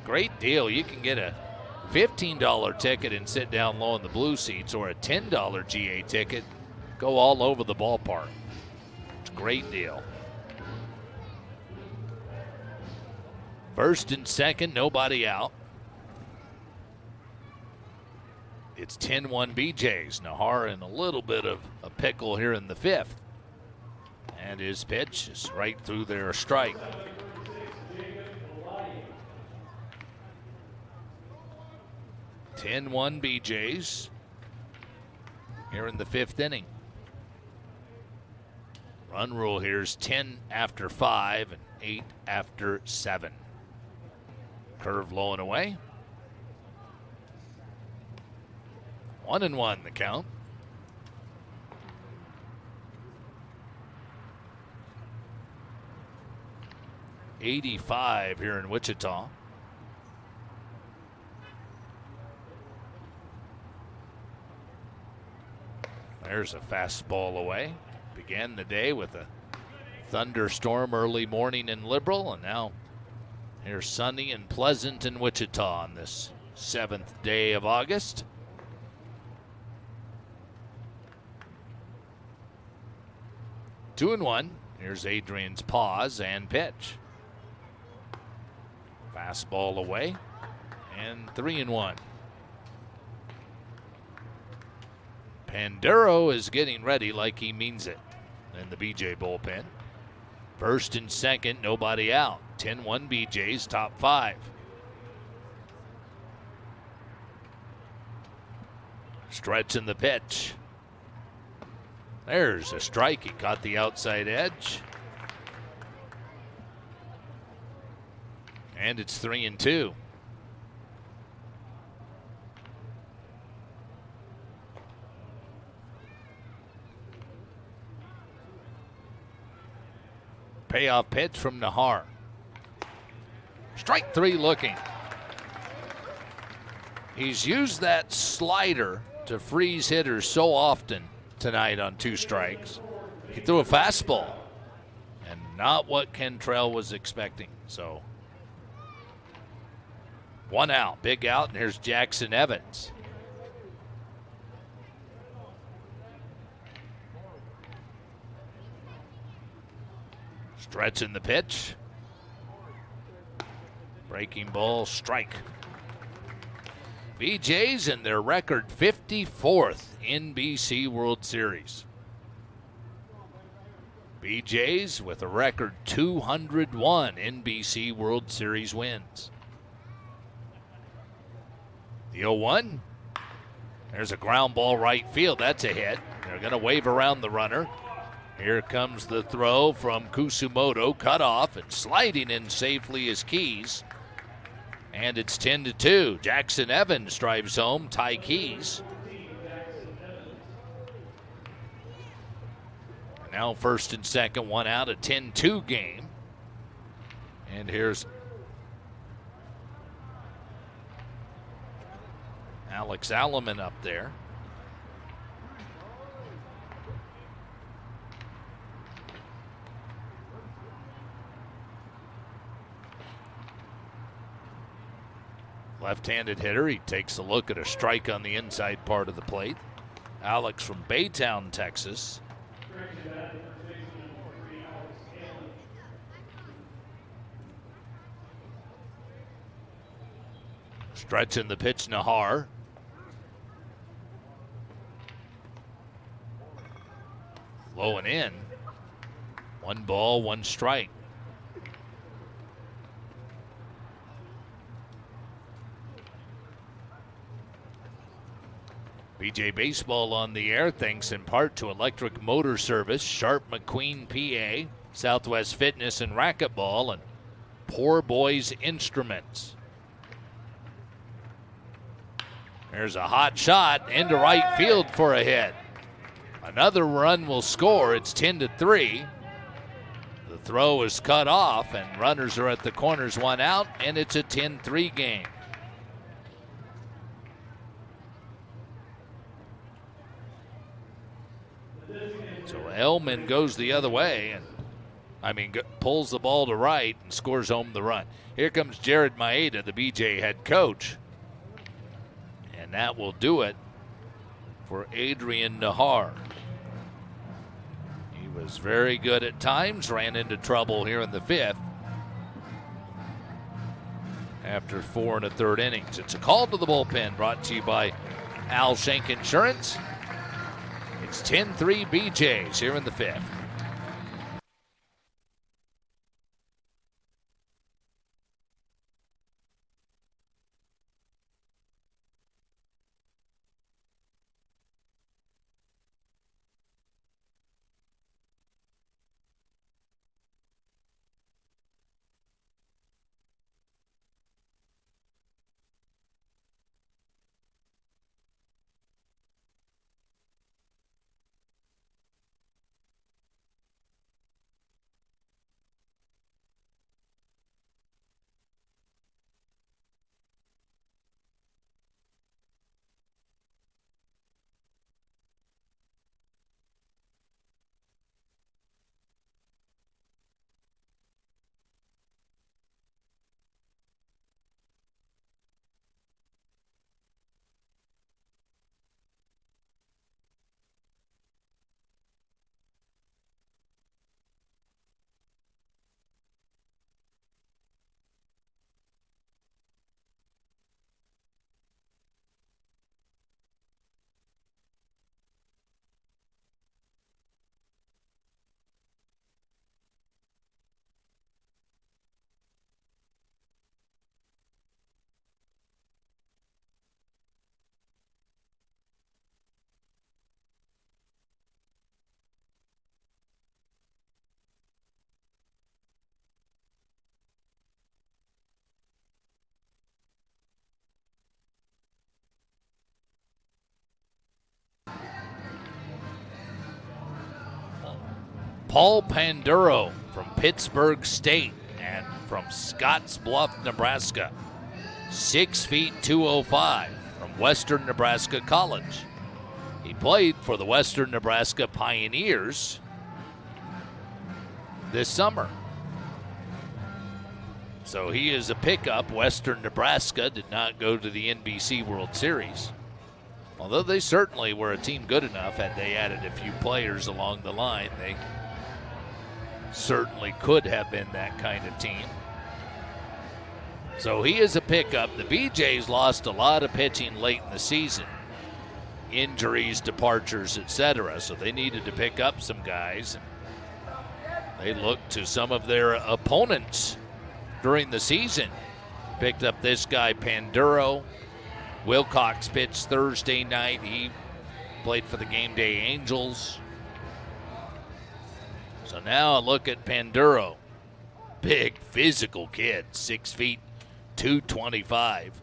Great deal. You can get a $15 ticket and sit down low in the blue seats, or a $10 GA ticket, go all over the ballpark. It's a great deal. First and second, nobody out. It's 10-1 BJs. Nahar in a little bit of a pickle here in the fifth. And his pitch is right through their strike. (10-1) BJs here in the fifth inning. Run rule here is 10 after 5 and 8 after 7. Curve low and away. 1-1 the count. '85 here in Wichita. There's a fastball away. Began the day with a thunderstorm early morning in Liberal, and now here's sunny and pleasant in Wichita on this 7th day of August. Two and one. Here's Adrian's pause and pitch. Fastball away, and 3-1. Panduro is getting ready like he means it in the BJ bullpen. First and second, nobody out. 10-1 BJ's top 5. Stretch in the pitch. There's a strike. He caught the outside edge. And it's 3-2. Payoff pitch from Nahar. Strike 3 looking. He's used that slider to freeze hitters so often tonight on 2 strikes. He threw a fastball, and not what Kentrell was expecting. So 1 out, big out, and here's Jackson Evans. Stretching the pitch. Breaking ball, strike. BJ's in their record 54th NBC World Series. BJ's with a record 201 NBC World Series wins. The 0-1. There's a ground ball right field. That's a hit. They're going to wave around the runner. Here comes the throw from Kusumoto, cut off, and sliding in safely is Keys. And it's 10-2. Jackson Evans drives home, Ty Keys. Now first and second, 1 out, a 10-2 game. And here's Alex Alleman up there. Left-handed hitter. He takes a look at a strike on the inside part of the plate. Alex from Baytown, Texas. Stretching the pitch, Nahar. Low and in. 1 ball, 1 strike. BJ Baseball on the air, thanks in part to Electric Motor Service, Sharp McQueen PA, Southwest Fitness and Racquetball, and Poor Boys Instruments. There's a hot shot into right field for a hit. Another run will score. It's 10-3. The throw is cut off, and runners are at the corners, 1 out, and it's a 10-3 game. So Elman goes the other way, and pulls the ball to right and scores home the run. Here comes Jared Maieda, the BJ head coach. And that will do it for Adrian Nahar. He was very good at times, ran into trouble here in the 5th after 4 1/3 innings. It's a call to the bullpen brought to you by Al Schenk Insurance. It's 10-3 BJ's here in the 5th. Paul Panduro from Pittsburgh State and from Scottsbluff, Nebraska. 6 feet 205. Western Nebraska College. He played for the Western Nebraska Pioneers this summer. So he is a pickup. Western Nebraska did not go to the NBC World Series. Although they certainly were a team good enough, had they added a few players along the line, they certainly could have been that kind of team. So he is a pickup. The BJs lost a lot of pitching late in the season. Injuries, departures, etc. So they needed to pick up some guys. They looked to some of their opponents during the season. Picked up this guy, Panduro. Wilcox pitched Thursday night. He played for the Game Day Angels. So now a look at Panduro. Big physical kid, 6 feet, 225.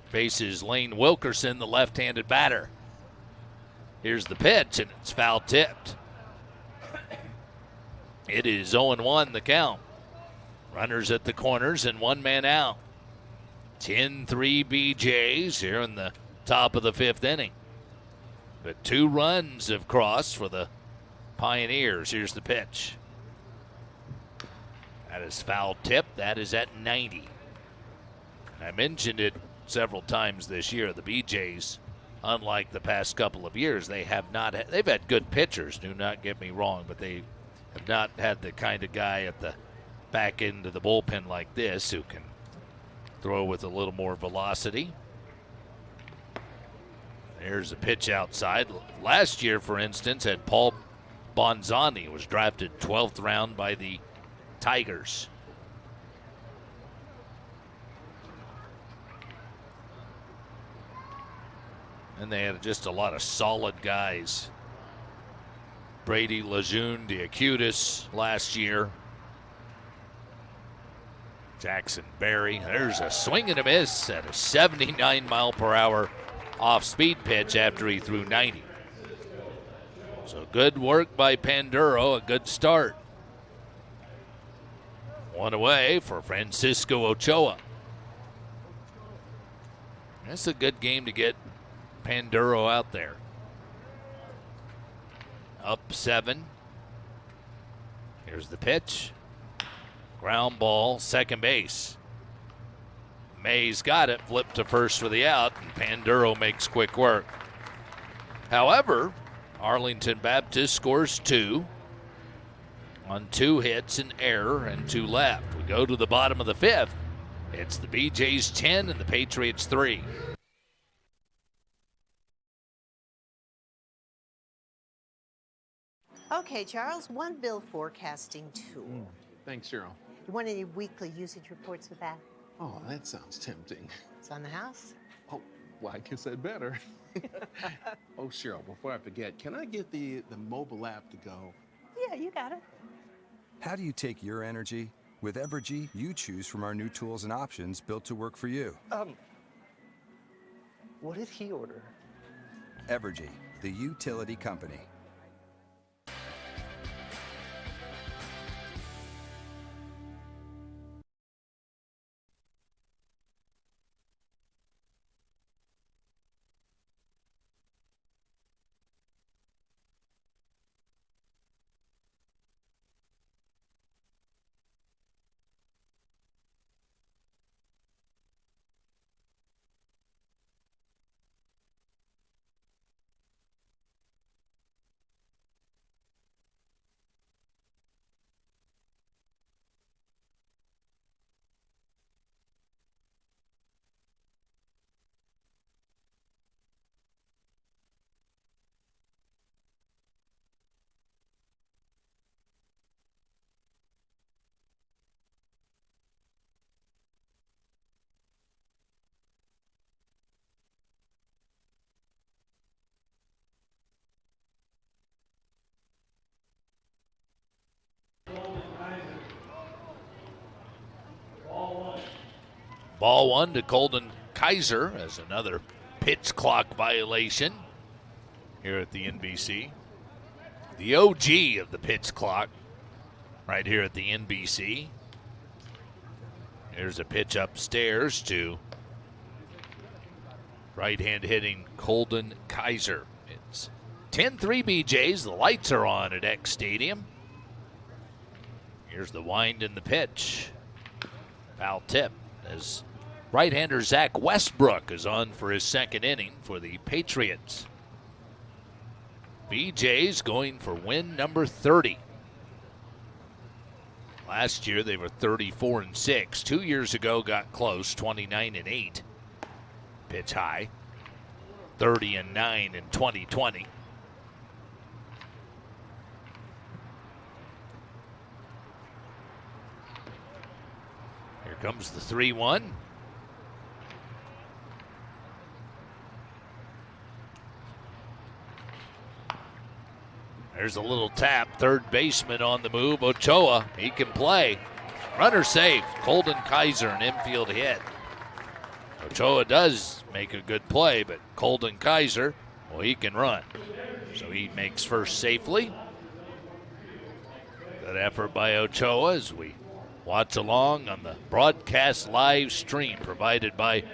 Faces Lane Wilkerson, the left-handed batter. Here's the pitch, and it's foul tipped. It is 0-1 the count. Runners at the corners and one man out. 10-3 BJs here in the top of the 5th inning. But 2 runs have crossed for the Pioneers. Here's the pitch. That is foul tip. That is at 90. I mentioned it several times this year. The BJs, unlike the past couple of years, they've had good pitchers, do not get me wrong, but they have not had the kind of guy at the back end of the bullpen like this who can throw with a little more velocity. There's a pitch outside. Last year, for instance, had Paul Bonzani, was drafted 12th round by the Tigers. And they had just a lot of solid guys. Brady Lejeune, Diacutis last year. Jackson Berry. There's a swing and a miss at a 79-mile-per-hour off-speed pitch after he threw 90. So good work by Panduro, a good start. 1 away for Francisco Ochoa. That's a good game to get Panduro out there. Up 7. Here's the pitch. Ground ball, second base. May's got it, flipped to first for the out, and Panduro makes quick work. However, Arlington Baptist scores 2 on 2 hits, an error, and 2 left. We go to the bottom of the 5th. It's the BJs 10 and the Patriots 3. Okay, Charles, one bill forecasting tool. Thanks, Cheryl. You want any weekly usage reports with that? Oh, that sounds tempting. It's on the house. Oh, well, I guess I'd better. Oh, Cheryl, before I forget, can I get the mobile app to go? Yeah, you got it. How do you take your energy? With Evergy, you choose from our new tools and options built to work for you. What did he order? Evergy, the utility company. Ball 1 to Colden Kaiser as another pitch clock violation here at the NBC. The OG of the pitch clock right here at the NBC. Here's a pitch upstairs to Right hand hitting Colden Kaiser. It's 10-3 BJs. The lights are on at X Stadium. Here's the wind and the pitch. Foul tip as right-hander Zach Westbrook is on for his second inning for the Patriots. BJ's going for win number 30. Last year they were 34-6. 2 years ago got close, 29-8. Pitch high. 30-9 in 2020. Here comes the 3-1. There's a little tap. Third baseman on the move. Ochoa, he can play. Runner safe. Colden Kaiser, an infield hit. Ochoa does make a good play, but Colden Kaiser, well, he can run. So he makes first safely. Good effort by Ochoa as we watch along on the broadcast live stream provided by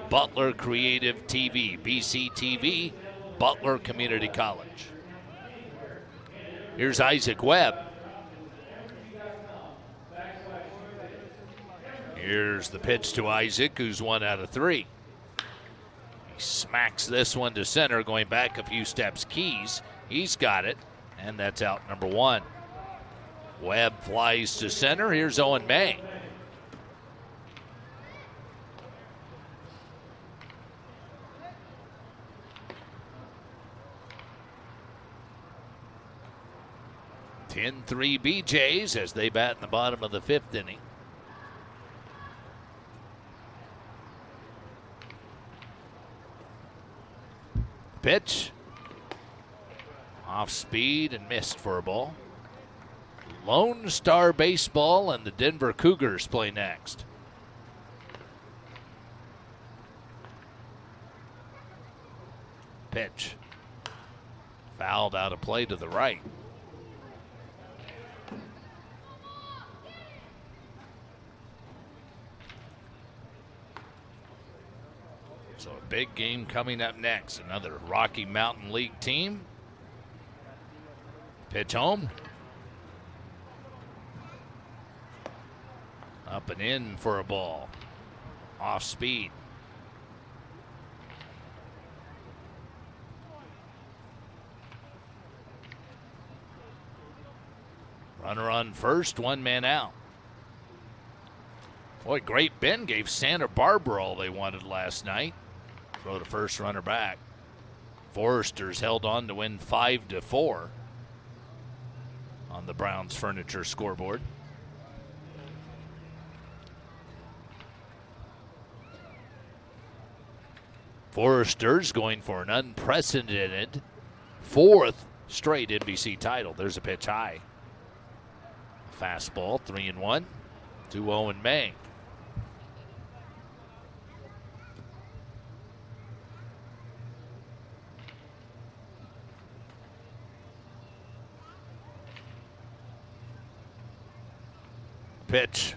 Butler Creative TV, BCTV, Butler Community College. Here's Isaac Webb. Here's the pitch to Isaac, who's 1 out of 3. He smacks this one to center, going back a few steps. Keys, he's got it, and that's out number 1. Webb flies to center. Here's Owen May. (10-3) BJs as they bat in the bottom of the 5th inning. Pitch. Off speed and missed for a ball. Lone Star Baseball and the Denver Cougars play next. Pitch. Fouled out of play to the right. So a big game coming up next. Another Rocky Mountain League team. Pitch home. Up and in for a ball. Off speed. Runner on first, 1 man out. Boy, Great Bend gave Santa Barbara all they wanted last night. Throw the first runner back. Foresters held on to win 5-4 on the Browns Furniture scoreboard. Foresters going for an unprecedented 4th straight NBC title. There's a pitch high. Fastball, 3-1 to Owen May. Pitch.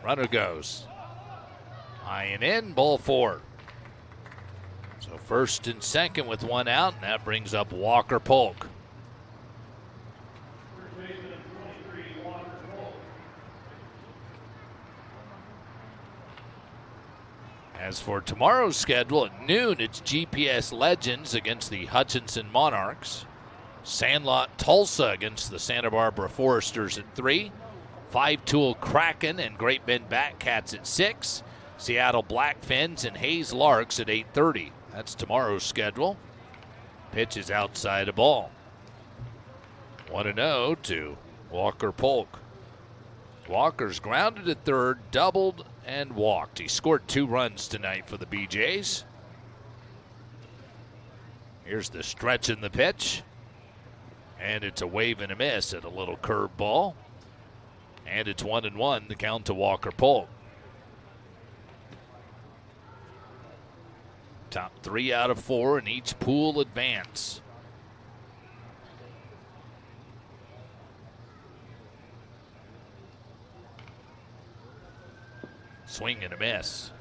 Runner goes. High and in, ball 4. So first and second with 1 out, and that brings up Walker Polk. As for tomorrow's schedule, at noon, it's GPS Legends against the Hutchinson Monarchs. Sandlot Tulsa against the Santa Barbara Foresters at 3. Five-Tool Kraken and Great Bend Batcats at 6. Seattle Blackfins and Hayes Larks at 8:30. That's tomorrow's schedule. Pitch is outside a ball. 1-0 to Walker Polk. Walker's grounded at third, doubled, and walked. He scored 2 runs tonight for the BJs. Here's the stretch in the pitch. And it's a wave and a miss at a little curve ball. And it's 1-1, the count to Walker Polk. Top 3 out of 4 in each pool advance. Swing and a miss.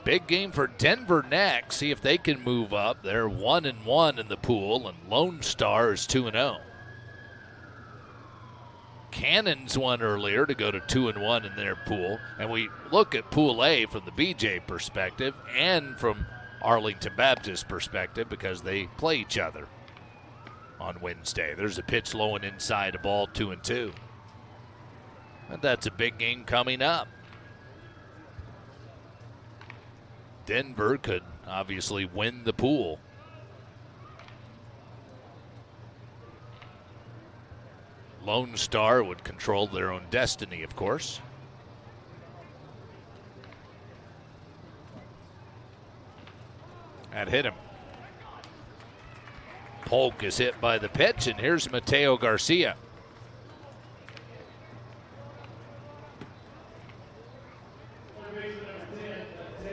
Big game for Denver next. See if they can move up. They're 1-1 in the pool, and Lone Star is 2-0. Cannons won earlier to go to 2-1 in their pool. And we look at Pool A from the BJ perspective and from Arlington Baptist perspective because they play each other on Wednesday. There's a pitch low and inside, a ball 2-2. And that's a big game coming up. Denver could obviously win the pool. Lone Star would control their own destiny, of course. That hit him. Polk is hit by the pitch, and here's Mateo Garcia.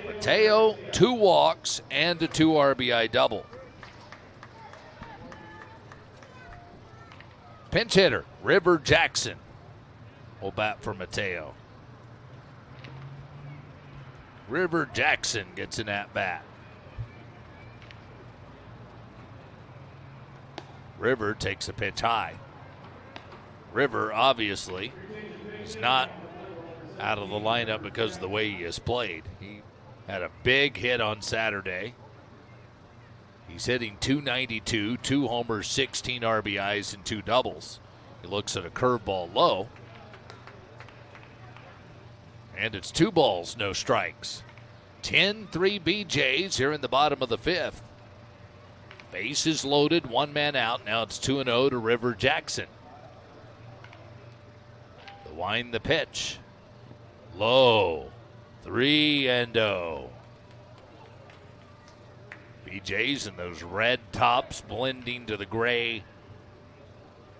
Mateo, 2 walks and a 2 RBI double. Pinch hitter, River Jackson will bat for Mateo. River Jackson gets an at-bat. River takes a pitch high. River, obviously, is not out of the lineup because of the way he has played. He had a big hit on Saturday. He's hitting .292, 2 homers, 16 RBIs, and 2 doubles. He looks at a curveball low. And it's 2 balls, no strikes. 10-3 BJs here in the bottom of the 5th. Bases loaded, 1 man out. Now it's 2-0 to River Jackson. The wind, the pitch. Low. 3-0. BJs and those red tops blending to the gray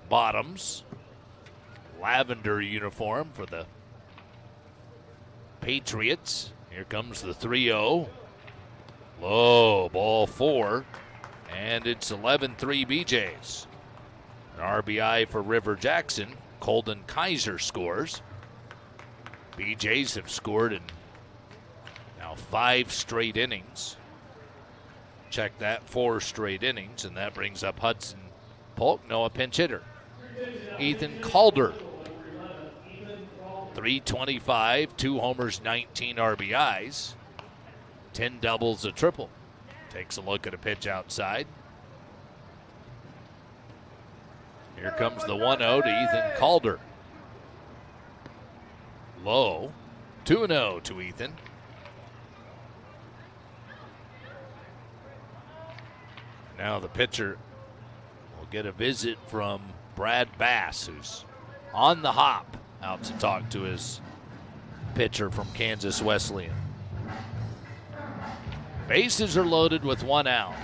bottoms. Lavender uniform for the Patriots. Here comes the 3-0. Low, ball 4. And it's 11-3 BJs. An RBI for River Jackson. Colden Kaiser scores. BJs have scored in now 5 straight innings. Check that, 4 straight innings, and that brings up Hudson Polk, a pinch hitter. Ethan Calder, 325, 2 homers, 19 RBIs, 10 doubles, a triple. Takes a look at a pitch outside. Here comes the 1-0 to Ethan Calder. Low, 2-0 to Ethan. Now the pitcher will get a visit from Brad Bass, who's on the hop out to talk to his pitcher from Kansas Wesleyan. Bases are loaded with 1 out.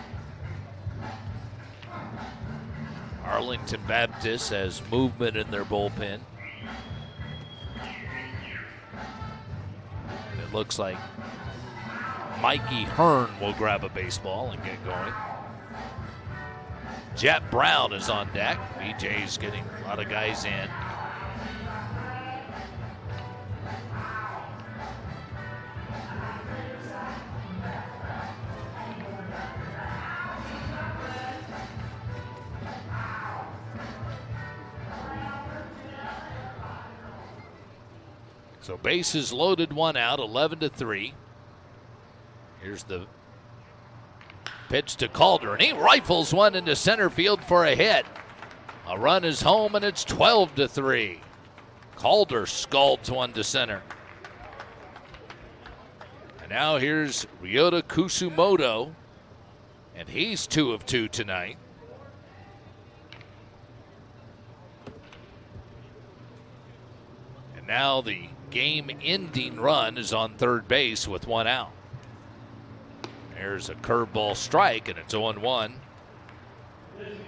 Arlington Baptist has movement in their bullpen. It looks like Mikey Hearn will grab a baseball and get going. Jet Brown is on deck. BJ's getting a lot of guys in. So bases loaded, 1 out, 11-3. Here's the pitch to Calder, and he rifles one into center field for a hit. A run is home, and it's 12-3. Calder scalds one to center. And now here's Ryota Kusumoto, and he's 2 of 2 tonight. And now the game-ending run is on third base with 1 out. There's a curveball strike, and it's 0-1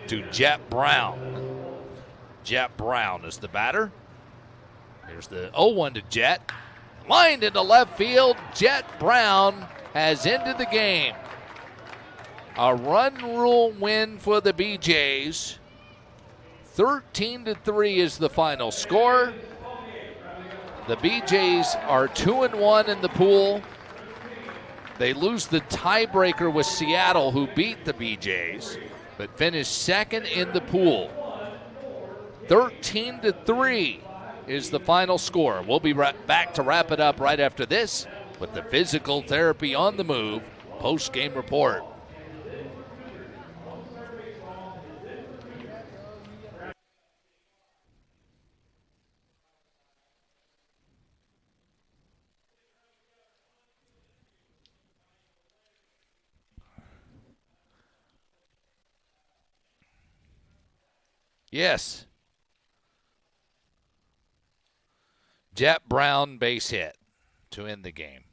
to Jet Brown. Jet Brown is the batter. Here's the 0-1 to Jet. Lined into left field. Jet Brown has ended the game. A run rule win for the BJs. 13-3 is the final score. The BJs are 2-1 in the pool. They lose the tiebreaker with Seattle, who beat the BJs, but finished second in the pool. 13-3 is the final score. We'll be back to wrap it up right after this with the Physical Therapy on the Move post-game report. Yes. Jet Brown base hit to end the game.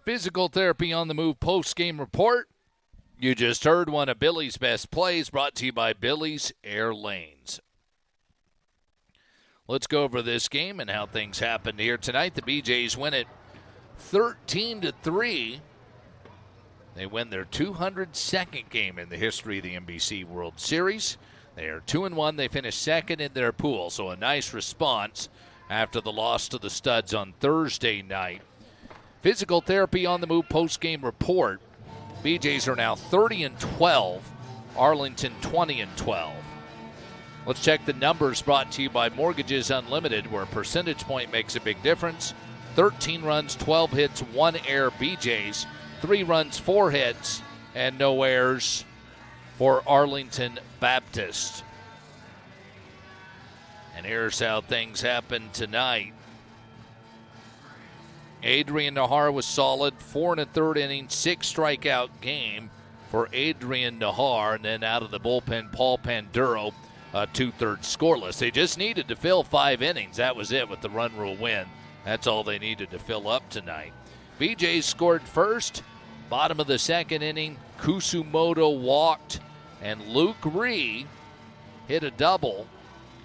Physical Therapy on the Move post-game report. You just heard one of Billy's best plays, brought to you by Billy's Air Lanes. Let's go over this game and how things happened here tonight. The BJs win it 13-3. They win their 202nd game in the history of the NBC World Series. They are 2-1. They finished second in their pool, so a nice response after the loss to the Studs on Thursday night. Physical Therapy on the Move post-game report. BJs are now 30-12. Arlington 20-12. Let's check the numbers brought to you by Mortgages Unlimited, where a percentage point makes a big difference. 13 runs, 12 hits, 1 error BJs. 3 runs, 4 hits, and no errors for Arlington Baptist. And here's how things happened tonight. Adrian Nahar was solid, 4 1/3 innings, 6 strikeout game for Adrian Nahar. And then out of the bullpen, Paul Panduro, 2/3 scoreless. They just needed to fill 5 innings. That was it with the run rule win. That's all they needed to fill up tonight. BJ's scored first. Bottom of the second inning, Kusumoto walked, and Luke Ree hit a double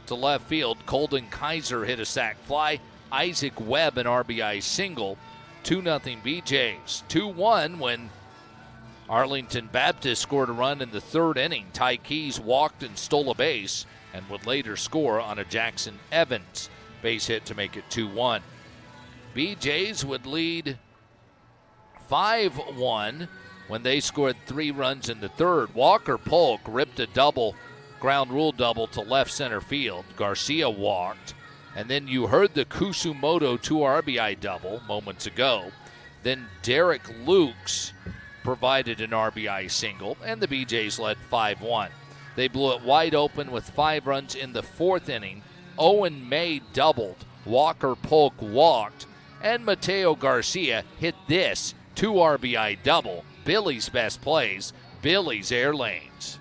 to left field. Colton Kaiser hit a sac fly. Isaac Webb an RBI single. 2-0 BJs. 2-1 when Arlington Baptist scored a run in the third inning. Ty Keys walked and stole a base and would later score on a Jackson Evans base hit to make it 2-1. BJs would lead 5-1 when they scored 3 runs in the third. Walker Polk ripped a double, ground rule double to left center field. Garcia walked. And then you heard the Kusumoto 2 RBI double moments ago. Then Derek Lukes provided an RBI single, and the BJs led 5-1. They blew it wide open with 5 runs in the fourth inning. Owen May doubled, Walker Polk walked, and Mateo Garcia hit this 2 RBI double. Billy's best plays, Billy's air lanes.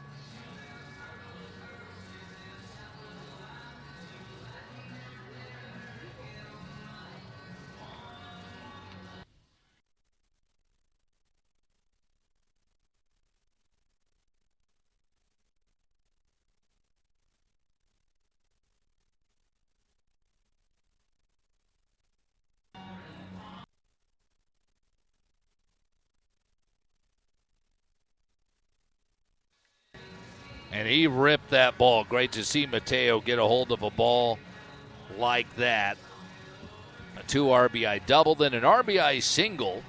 And he ripped that ball. Great to see Mateo get a hold of a ball like that. A 2 RBI double, then an RBI single.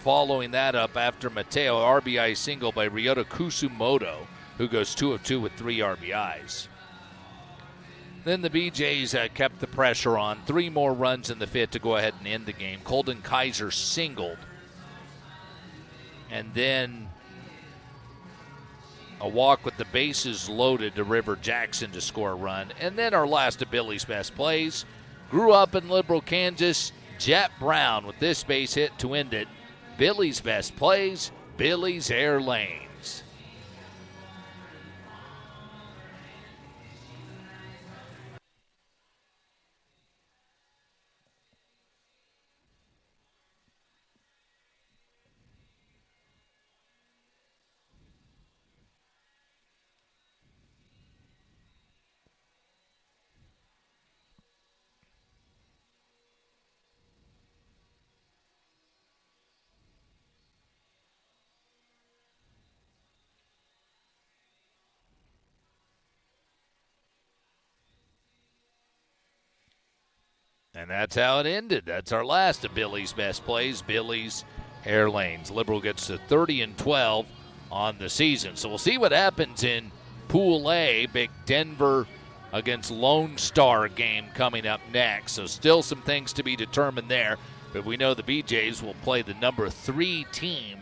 Following that up after Mateo, RBI single by Ryota Kusumoto, who goes 2 of 2 with 3 RBIs. Then the BJs kept the pressure on. 3 more runs in the fifth to go ahead and end the game. Colton Kaiser singled. And then a walk with the bases loaded to River Jackson to score a run. And then our last of Billy's best plays. Grew up in Liberal, Kansas. Jet Brown with this base hit to end it. Billy's best plays, Billy's air lanes. And that's how it ended. That's our last of Billy's best plays, Billy's air lanes. Liberal gets to 30-12 on the season. So we'll see what happens in Pool A. Big Denver against Lone Star game coming up next. So still some things to be determined there. But we know the BJs will play the number 3 team.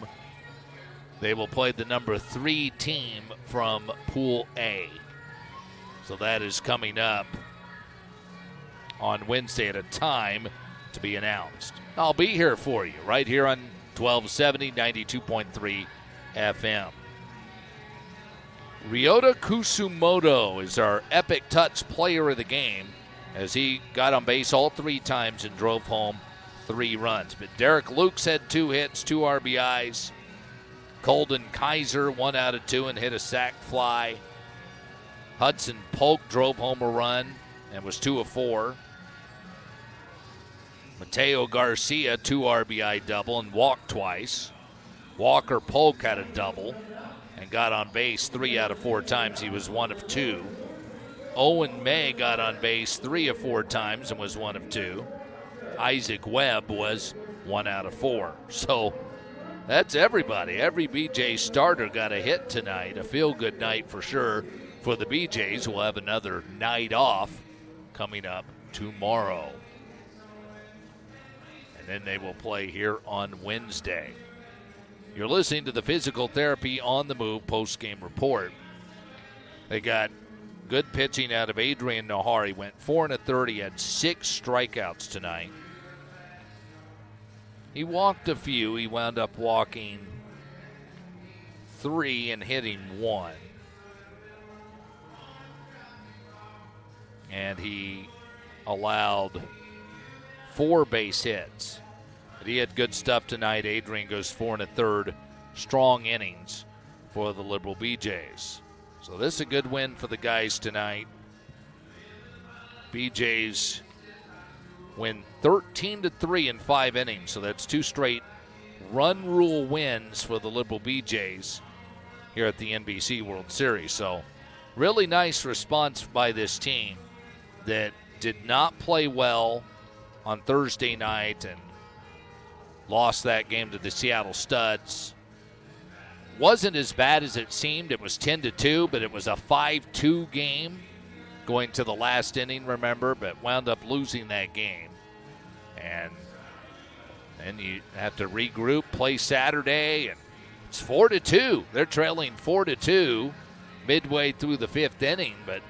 They will play the number 3 team from Pool A. So that is coming up on Wednesday at a time to be announced. I'll be here for you right here on 1270, 92.3 FM. Ryota Kusumoto is our epic touch player of the game as he got on base all 3 times and drove home 3 runs. But Derek Lukes had 2 hits, 2 RBIs. Colton Kaiser 1 out of 2 and hit a sac fly. Hudson Polk drove home a run and was 2 of 4. Mateo Garcia, 2 RBI double and walked twice. Walker Polk had a double and got on base 3 out of 4 times. He was 1 of 2. Owen May got on base 3 of 4 times and was 1 of 2. Isaac Webb was 1 out of 4. So that's everybody. Every BJ starter got a hit tonight. A feel-good night for sure for the BJs. We'll have another night off coming up tomorrow. And then they will play here on Wednesday. You're listening to the Physical Therapy on the Move post-game report. They got good pitching out of Adrian Nahari. Went 4 1/3. He had 6 strikeouts tonight. He walked a few. He wound up walking 3 and hitting 1. And he allowed 4 base hits. But he had good stuff tonight. Adrian goes 4 1/3. Strong innings for the Liberal BJs. So this is a good win for the guys tonight. BJs win 13-3 in 5 innings. So that's 2 straight run rule wins for the Liberal BJs here at the NBC World Series. So really nice response by this team that did not play well on Thursday night and lost that game to the Seattle Studs. Wasn't as bad as it seemed. It was 10-2, but it was a 5-2 game going to the last inning, remember, but wound up losing that game. And then you have to regroup, play Saturday, and it's 4-2. They're trailing 4-2 midway through the 5th inning, but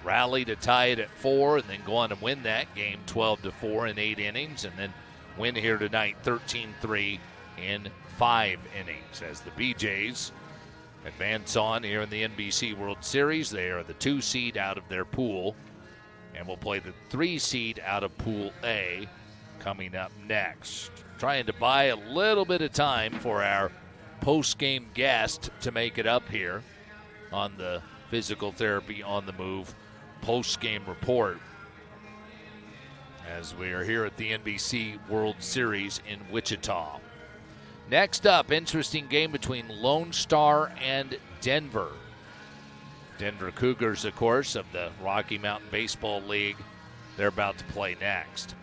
rally to tie it at 4 and then go on and win that game 12-4 in 8 innings, and then win here tonight 13-3 in 5 innings as the BJs advance on here in the NBC World Series. They are the 2 seed out of their pool and will play the 3 seed out of Pool A coming up next. Trying to buy a little bit of time for our post-game guest to make it up here on the Physical Therapy on the Move post-game report as we are here at the NBC World Series in Wichita. Next up, interesting game between Lone Star and Denver. Denver Cougars, of course, of the Rocky Mountain Baseball League. They're about to play next.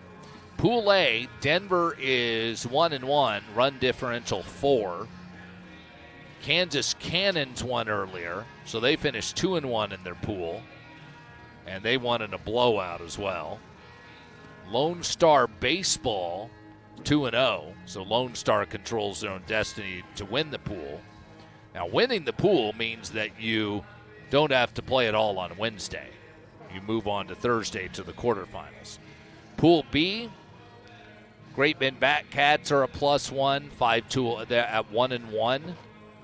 Pool A, Denver is 1-1, run differential 4. Kansas Cannons won earlier, so they finished 2-1 in their pool, and they won in a blowout as well. Lone Star Baseball 2-0, so Lone Star controls their own destiny to win the pool. Now, winning the pool means that you don't have to play it all on Wednesday. You move on to Thursday to the quarterfinals. Pool B, Great Bend Batcats are a +1, 5-2 at 1-1.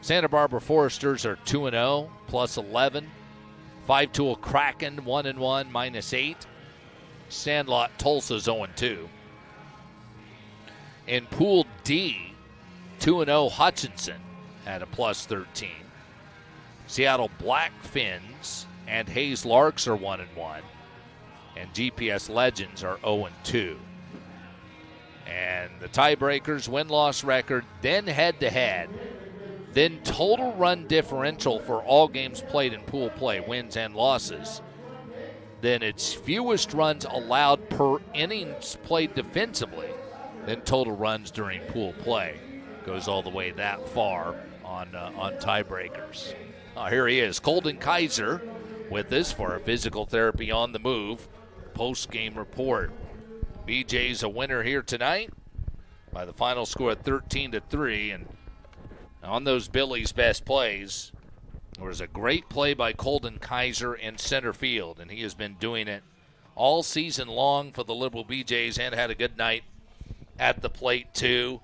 Santa Barbara Foresters are 2-0, +11. 5-2 Kraken 1-1, -8. Sandlot Tulsa's 0-2. In Pool D, 2-0 Hutchinson at a +13. Seattle Blackfins and Hayes Larks are 1-1. And GPS Legends are 0-2. And the tiebreakers, win-loss record, then head-to-head, then total run differential for all games played in pool play, wins and losses. Then it's fewest runs allowed per innings played defensively, then total runs during pool play. Goes all the way that far on tiebreakers. Here he is, Colton Kaiser, with us for a Physical Therapy on the Move post-game report. BJ's a winner here tonight by the final score of 13-3, and on those Billy's best plays, there was a great play by Colton Kaiser in center field, and he has been doing it all season long for the Liberal BJs and had a good night at the plate too.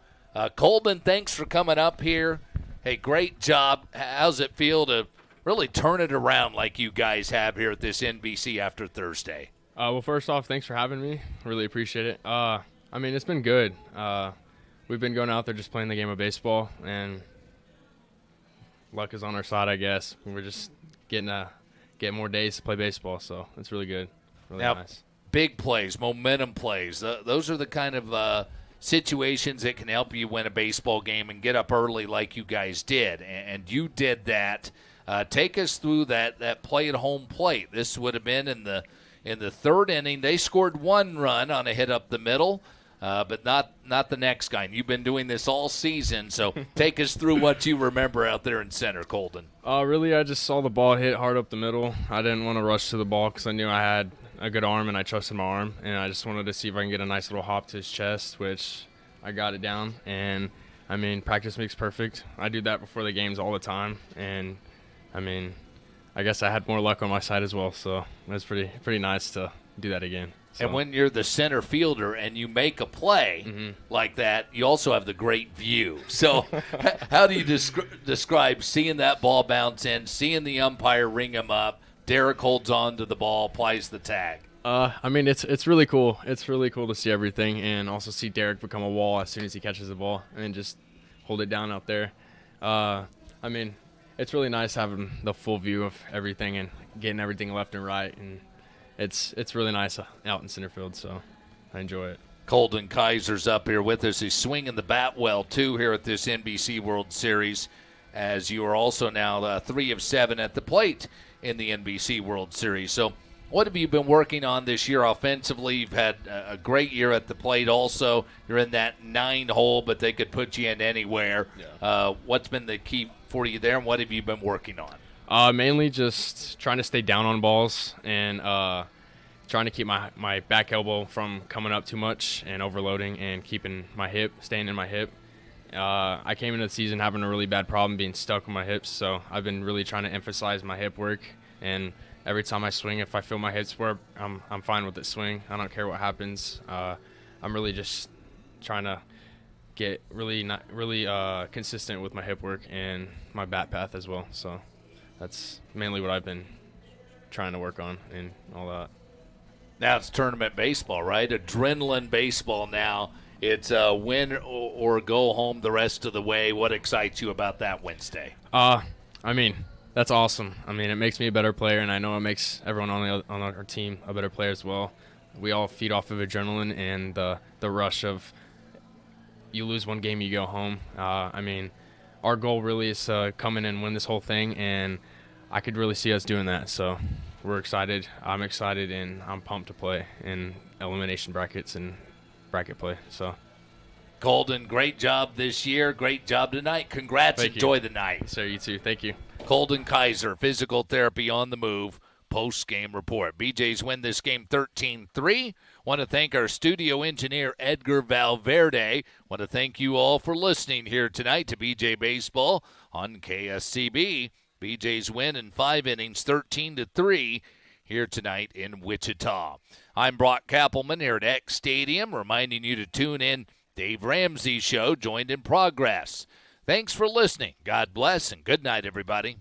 Colton, thanks for coming up here. Hey, great job. How's it feel to really turn it around like you guys have here at this NBC after Thursday? Well, first off, thanks for having me. Really appreciate it. I mean, it's been good. We've been going out there just playing the game of baseball, and luck is on our side, I guess. We're just get more days to play baseball, so it's really good. Really now, nice. Big plays, momentum plays. Those are the kind of situations that can help you win a baseball game and get up early like you guys did, and you did that. Take us through that play at home plate. This would have been in the 3rd inning. They scored 1 run on a hit up the middle, but not the next guy. And you've been doing this all season, so take us through what you remember out there in center, Colton. Really, I just saw the ball hit hard up the middle. I didn't want to rush to the ball because I knew I had a good arm and I trusted my arm, and I just wanted to see if I can get a nice little hop to his chest, which I got it down. And, I mean, practice makes perfect. I do that before the games all the time, and, I mean, I guess I had more luck on my side as well, so it was pretty nice to do that again. So. And when you're the center fielder and you make a play like that, you also have the great view. So how do you describe seeing that ball bounce in, seeing the umpire ring him up, Derek holds on to the ball, applies the tag? I mean, it's really cool. It's really cool to see everything and also see Derek become a wall as soon as he catches the ball and just hold it down out there. I mean, it's really nice having the full view of everything and getting everything left and right, and it's really nice out in center field, so I enjoy it. Colton Kaiser's up here with us. He's swinging the bat well, too, here at this NBC World Series, as you are also now 3 of 7 at the plate in the NBC World Series. So what have you been working on this year offensively? You've had a great year at the plate also. You're in that 9 hole, but they could put you in anywhere. Yeah. What's been the key for you there, and what have you been working on? Mainly just trying to stay down on balls and trying to keep my back elbow from coming up too much and overloading and keeping my hip, staying in my hip. I came into the season having a really bad problem being stuck with my hips, so I've been really trying to emphasize my hip work, and every time I swing, if I feel my hips work, I'm fine with it swing. I don't care what happens. I'm really just trying to get really consistent with my hip work and my bat path as well. So that's mainly what I've been trying to work on and all that. Now it's tournament baseball, right? Adrenaline baseball now. It's win or go home the rest of the way. What excites you about that Wednesday? I mean, that's awesome. I mean, it makes me a better player, and I know it makes everyone on our team a better player as well. We all feed off of adrenaline and the rush of you lose one game, you go home. I mean, our goal really is to come in and win this whole thing, and I could really see us doing that. So we're excited. I'm excited, and I'm pumped to play in elimination brackets and bracket play. So, Colton, great job this year. Great job tonight. Congrats. Thank Enjoy you. the night. Sir, you too. Thank you. Colton Kaiser, physical therapy on the move, post-game report. BJ's win this game 13-3. Want to thank our studio engineer, Edgar Valverde. Want to thank you all for listening here tonight to BJ Baseball on KSCB. BJ's win in 5 innings, 13-3, here tonight in Wichita. I'm Brock Kappelman here at X Stadium, reminding you to tune in. Dave Ramsey's show, Joined in Progress. Thanks for listening. God bless, and good night, everybody.